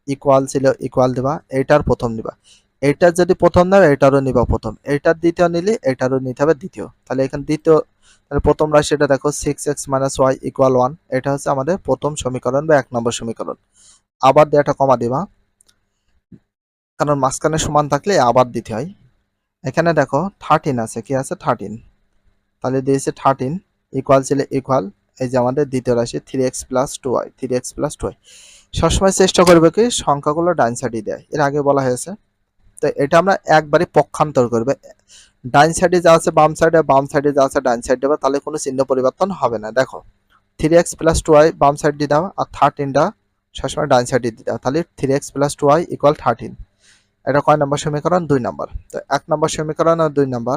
equal ছিল, ইকুয়াল দিবা, এটার প্রথম নিবা, এটার যদি প্রথম নাও এটারও নিবা প্রথম, এটার দ্বিতীয় নিলে এটারও নিতে হবে দ্বিতীয়। তাহলে এখানে দ্বিতীয়, তাহলে প্রথম রাশিটা দেখো 6x মাইনাস ওয়াই ইকুয়াল 1, এটা হচ্ছে আমাদের প্রথম সমীকরণ বা 1 নম্বর সমীকরণ। আবার দিয়ে একটা কমা দিবা, কারণ মাঝখানে সমান থাকলে আবার দিতে হয়। এখানে দেখো 13 আছে, কি আছে 13, তাহলে দিয়েছে 13 ইকুয়াল ছিল, ইকুয়াল এই যে আমাদের দ্বিতীয় রাশি 3x plus 2y, 3x plus 2y। সবসময় চেষ্টা করবে কি সংখ্যাগুলো ডাইন সাইডে দেয়, এর আগে বলা হয়েছে। তো এটা আমরা একবারই পক্ষান্তর করবে, ডাইন সাইডে যা আছে বাম সাইডে, বাম সাইডে যা আছে ডাইন সাইডে দেবে, তাহলে কোনো চিহ্ন পরিবর্তন হবে না। দেখো 3x প্লাস 2y বাম সাইড দিয়ে দাও, আর 13টা সবসময় ডাইন সাইডে দিয়ে দাও, তাহলে 3x প্লাস 2y ইকুয়াল 13। এটা কয় নম্বর সমীকরণ, 2 নম্বর। তো 1 নম্বর সমীকরণ আর 2 নম্বর,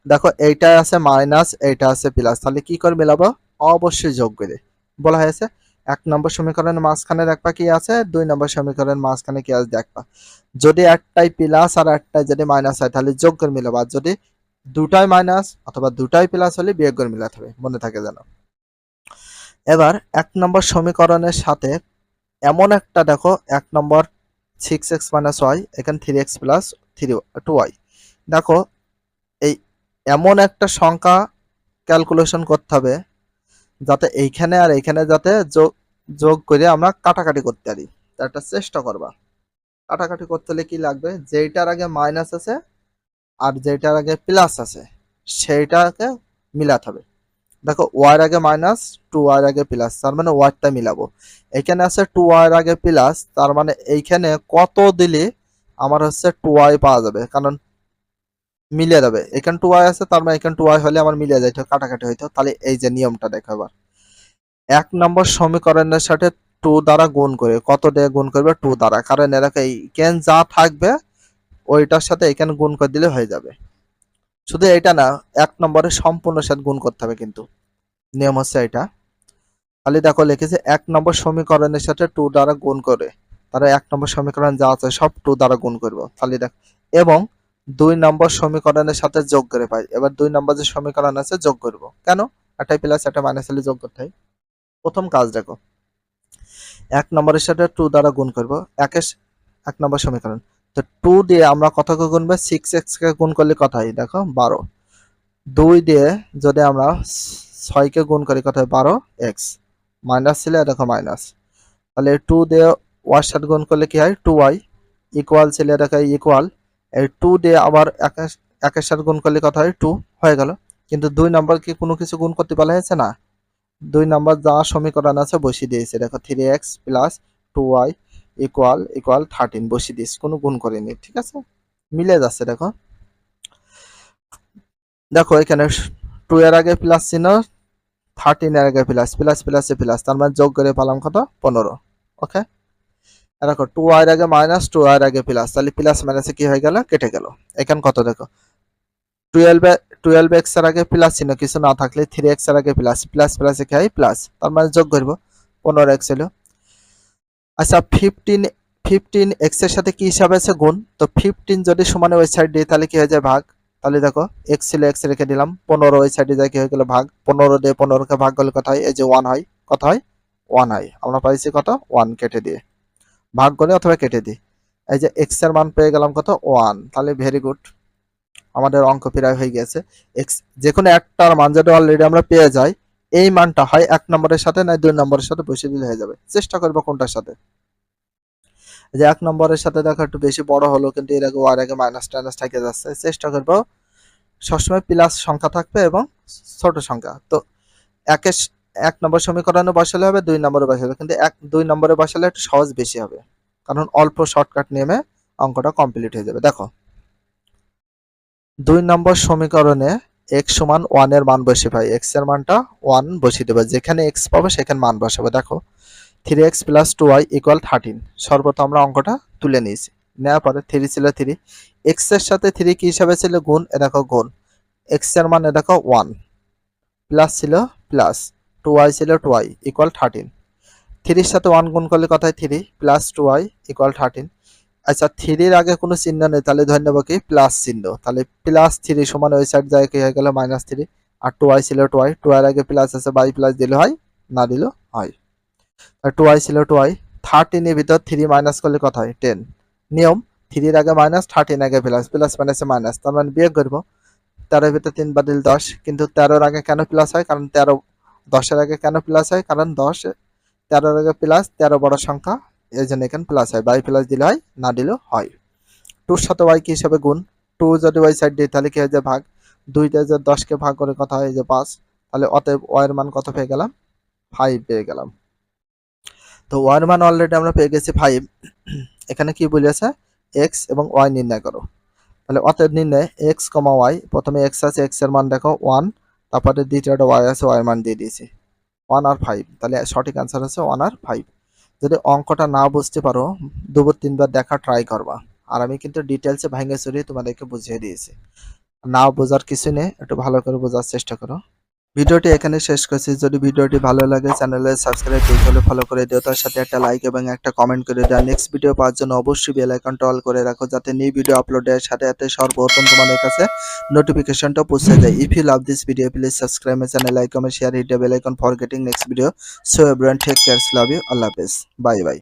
দেখো এইটা আছে মাইনাস, এইটা আছে প্লাস, তাহলে কি করে মেলাবো, অবশ্যই যোগ করে। বলা হয়েছে 1 নম্বর সমীকরণের মাঝখানে দেখবা কি আছে, 2 নম্বর সমীকরণের মাঝখানে কি আছে দেখবা, যদি একটাই প্লাস আর একটাই যদি মাইনাস হয় তাহলে যোগ করে মিলাবো, আর যদি দুটাই মাইনাস অথবা দুটাই প্লাস হলে বিয়োগ করে মিলাতে হবে, মনে থাকে যেন। এবার 1 নম্বর সমীকরণের সাথে এমন একটা দেখো, 1 নম্বর 6x মাইনাস ওয়াই, এখানে 3x প্লাস 2y, দেখো এই এমন একটা সংখ্যা ক্যালকুলেশন করতে হবে যাতে এইখানে আর এইখানে যাতে যোগ করে আমরা কাটাকাটি করতে পারি। তার একটা চেষ্টা করবা, কাটাকাটি করতে হলে কি লাগবে, যেটার আগে মাইনাস আছে আর যেটার আগে প্লাস আছে সেইটাকে মিলাতে হবে। দেখো ওয়াই আগে মাইনাস, 2y আগে প্লাস, তার মানে ওয়াইটা মিলাবো। এখানে আছে 2y আগে প্লাস, তার মানে এইখানে কত দিলে আমার হচ্ছে 2y পাওয়া যাবে, কারণ মিলে যাবে, এখানে 2y আছে তার মানে এখানে 2y হলে আমার মিলে যাইতো, কাটাকাটি হইতো। তাহলে এই যে নিয়মটা দেখো, এবার 1 নম্বর সমীকরণের সাথে 2 দ্বারা গুণ করে, কত দিয়ে গুণ করবে, 2 দ্বারা, কারণ এর এইখানে যা থাকবে ওইটার সাথে এখানে গুণ করে দিলে হয়ে যাবে। শুধু এটা না, 1 নম্বরের সম্পূর্ণ সেট গুণ করতে হবে কিন্তু। নিয়ম হচ্ছে এটা। তাহলে দেখো লিখেছে 1 নম্বর সমীকরণের সাথে 2 দ্বারা গুণ করে। তাহলে 1 নম্বর সমীকরণ যা আছে সব 2 দ্বারা গুণ করব। তাহলে দেখ, এবং 2 নম্বর সমীকরণের সাথে যোগ করে পাই। এবার 2 নম্বর যে সমীকরণ আছে যোগ করব। কেন? একটা প্লাস একটা মাইনাস হলে যোগ করতে হয়। প্রথম কাজ দেখো, 1 নম্বরের সাথে 2 দ্বারা গুণ করব। 1 নম্বর সমীকরণ। তো 2 দিয়ে আমরা কতকে গুনবে? 6x কে গুণ করলে কত হয়? দেখো 12। 2 দিয়ে যদি আমরা 6 কে গুণ করি কত হয়? 12x। মাইনাস ছিল, দেখো মাইনাস। তাহলে 2 দিয়ে y সাথে গুণ করলে কি হয়? 2y। ইকুয়াল ছিল, দেখো ইকুয়াল। এই 2 দিয়ে আবার একের সাথে গুণ করলে কত হয়? 2 হয়ে গেল। কিন্তু 2 নাম্বার কি কোনো কিছু গুণ করতে বলা হয়েছে? না। 2 নাম্বার যা সমীকরণ আছে বসিয়ে দিয়েছে। দেখো 3x প্লাস 2y ইকুয়াল 13 বসিয়ে দিয়েছি, কোনো গুণ করিনি। ঠিক আছে, মিলে যাচ্ছে। দেখো দেখো এখানে 2 এর আগে প্লাস চিহ্ন, 13 এর আগে প্লাস, প্লাস প্লাসে প্লাস, তার মানে যোগ করে পেলাম কত? 15। ওকে, দেখো 2 এর আগে মাইনাস, 2 এর আগে প্লাস, তাহলে প্লাস মাইনাসে কি হয়ে গেল? কেটে গেল। এখানে কত? দেখো 12x এর আগে প্লাস চিহ্ন কিছু না থাকলে 3x এর আগে প্লাস, প্লাস প্লাসে কি হয়? প্লাস, তার মানে যোগ করব। 15x হলো। আচ্ছা 15x এর সাথে কি হিসাবে আছে? গুণ। তো 15 যদি সমানে ওই সাইড দিই তাহলে কি হয়ে যায়? ভাগ। তাহলে দেখো x ছিল, x রেখে দিলাম। 15 ওই সাইডে যায়, কি হয়ে গেল? ভাগ। 15 দিয়ে 15 কে ভাগ করলে কত হয়? এই যে 1 হয়। কত হয়? 1 হয়। আমরা পাইছি কত? 1। কেটে দিয়ে ভাগ করে অথবা কেটে দিই। এই যে x এর মান পেয়ে গেলাম কত? 1। তাহলে ভেরি গুড, আমাদের অঙ্ক প্রায় হয়ে গেছে। x যে কোনো একটার মান যদি অলরেডি আমরা পেয়ে যাই, এই মানটা হয় 1 নম্বরের সাথে না 2 নম্বরের সাথে বসিয়ে দিলে হয়ে যাবে। চেষ্টা করবো কোনটার সাথে। যে 1 নম্বরের সাথে দেখো একটু বেশি বড় হলো, কিন্তু এর আগে আর আগে মাইনাস টাইনাস থেকে যাচ্ছে। চেষ্টা করবো সবসময় প্লাস সংখ্যা থাকবে এবং ছোট সংখ্যা। তো একের 1 নম্বর সমীকরণে বসালে হবে, 2 নম্বরে বসালে হবে, কিন্তু 2 নম্বরে বসালে একটু সহজ বেশি হবে, কারণ অল্প শর্টকাট নিয়মে অঙ্কটা কমপ্লিট হয়ে যাবে। দেখো 2 নম্বর সমীকরণে x সমান 1 এর মান বসে পাই। x এর মানটা 1 বসিয়ে দেবো, যেখানে x পাবো সেখানে মান বসাবো। দেখো 3x প্লাস 2y ইকুয়াল 13। সর্বপ্রথম আমরা অঙ্কটা তুলে নিয়েছি। নেওয়ার পরে 3 ছিল 3, x এর সাথে 3 কি হিসাবে ছিল? গুণ। এ দেখো গুণ, x এর মান এ দেখো 1, প্লাস ছিল প্লাস, 2y ছিল 2y ইকুয়াল 13। 3 এর সাথে 1 গুণ করলে কত হয়? 3 প্লাস 2y ইকুয়াল 13। আচ্ছা 3 এর আগে কোনো চিহ্ন নেই, তাহলে ধরে নেব কি? প্লাস চিহ্ন। তাহলে প্লাস 3 সমান ওই সাইড যায় কি হয়ে গেল? মাইনাস 3। আর 2y ছিল 2y, 2 এর আগে প্লাস আছে, বাই প্লাস দিলে হয়, না দিলেও হয়। 2y ছিল 2y, 13 এর ভিতর 3 মাইনাস করলে কত হয়? 10। নিয়ম 3 এর আগে মাইনাস, 13 আগে প্লাস, প্লাস মাইনাসে মাইনাস, তার মানে বিয়োগ করব। 13 এর ভিতর 3 বাদিল 10, কিন্তু 13 এর আগে কেন প্লাস হয়? কারণ 13, 10 এর আগে কেন প্লাস হয়? কারণ 10, 13 এর আগে প্লাস, 13 বড় সংখ্যা, এই জন্য এখানে প্লাস হয়। বাই প্লাস দিলে হয়, না দিলেও হয়। 2 এর সাথে y কি হিসাবে? গুণ। 2 যদি y সাইড দিই তাহলে কি হয়? যে ভাগ। 2 দিয়ে যে 10 কে ভাগ করে কত হয়? যে 5। তাহলে অতএব y এর মান কত পেয়ে গেলাম? 5 পেয়ে গেলাম। তো y এর মান অলরেডি আমরা পেয়ে গেছি 5। এখানে কি বলেছে? x এবং y নির্ণয় করো। তাহলে অতএব নির্ণয় x, y, প্রথমে x আছে, x এর মান দেখো 1, তারপরে দ্বিতীয়টা y আছে, y এর মান দিয়ে দিয়েছি 1 আর 5। তাহলে সঠিক অ্যান্সার হচ্ছে 1 আর 5। যদি অঙ্কটা না বুঝতে পারো, 2-3 বার দেখা ট্রাই করবা। আর আমি কিন্তু ডিটেলসে ভাঙে চুরিয়ে তোমাদেরকে বুঝিয়ে দিয়েছি। না বোঝার কিছু নেই, একটু ভালো করে বোঝার চেষ্টা করো। ভিডিওটি এখানে শেষ করছি। যদি ভিডিওটি ভালো লাগে চ্যানেলে সাবস্ক্রাইব করতে হলে ফলো করে দিও, তার সাথে একটা লাইক এবং একটা কমেন্ট করে দাও। নেক্সট ভিডিও পাওয়ার জন্য অবশ্যই বেল আইকনটা অল করে রাখো, যাতে নিউ ভিডিও আপলোডের সাথে সাথে সর্বপ্রথম তোমাদের কাছে নোটিফিকেশনটা পৌঁছে যায়। If you love this video please subscribe my channel, like, comment, share, hit the bell icon for getting next video. So everyone take care, love you, আল্লাহ হাফেজ, বাই বাই।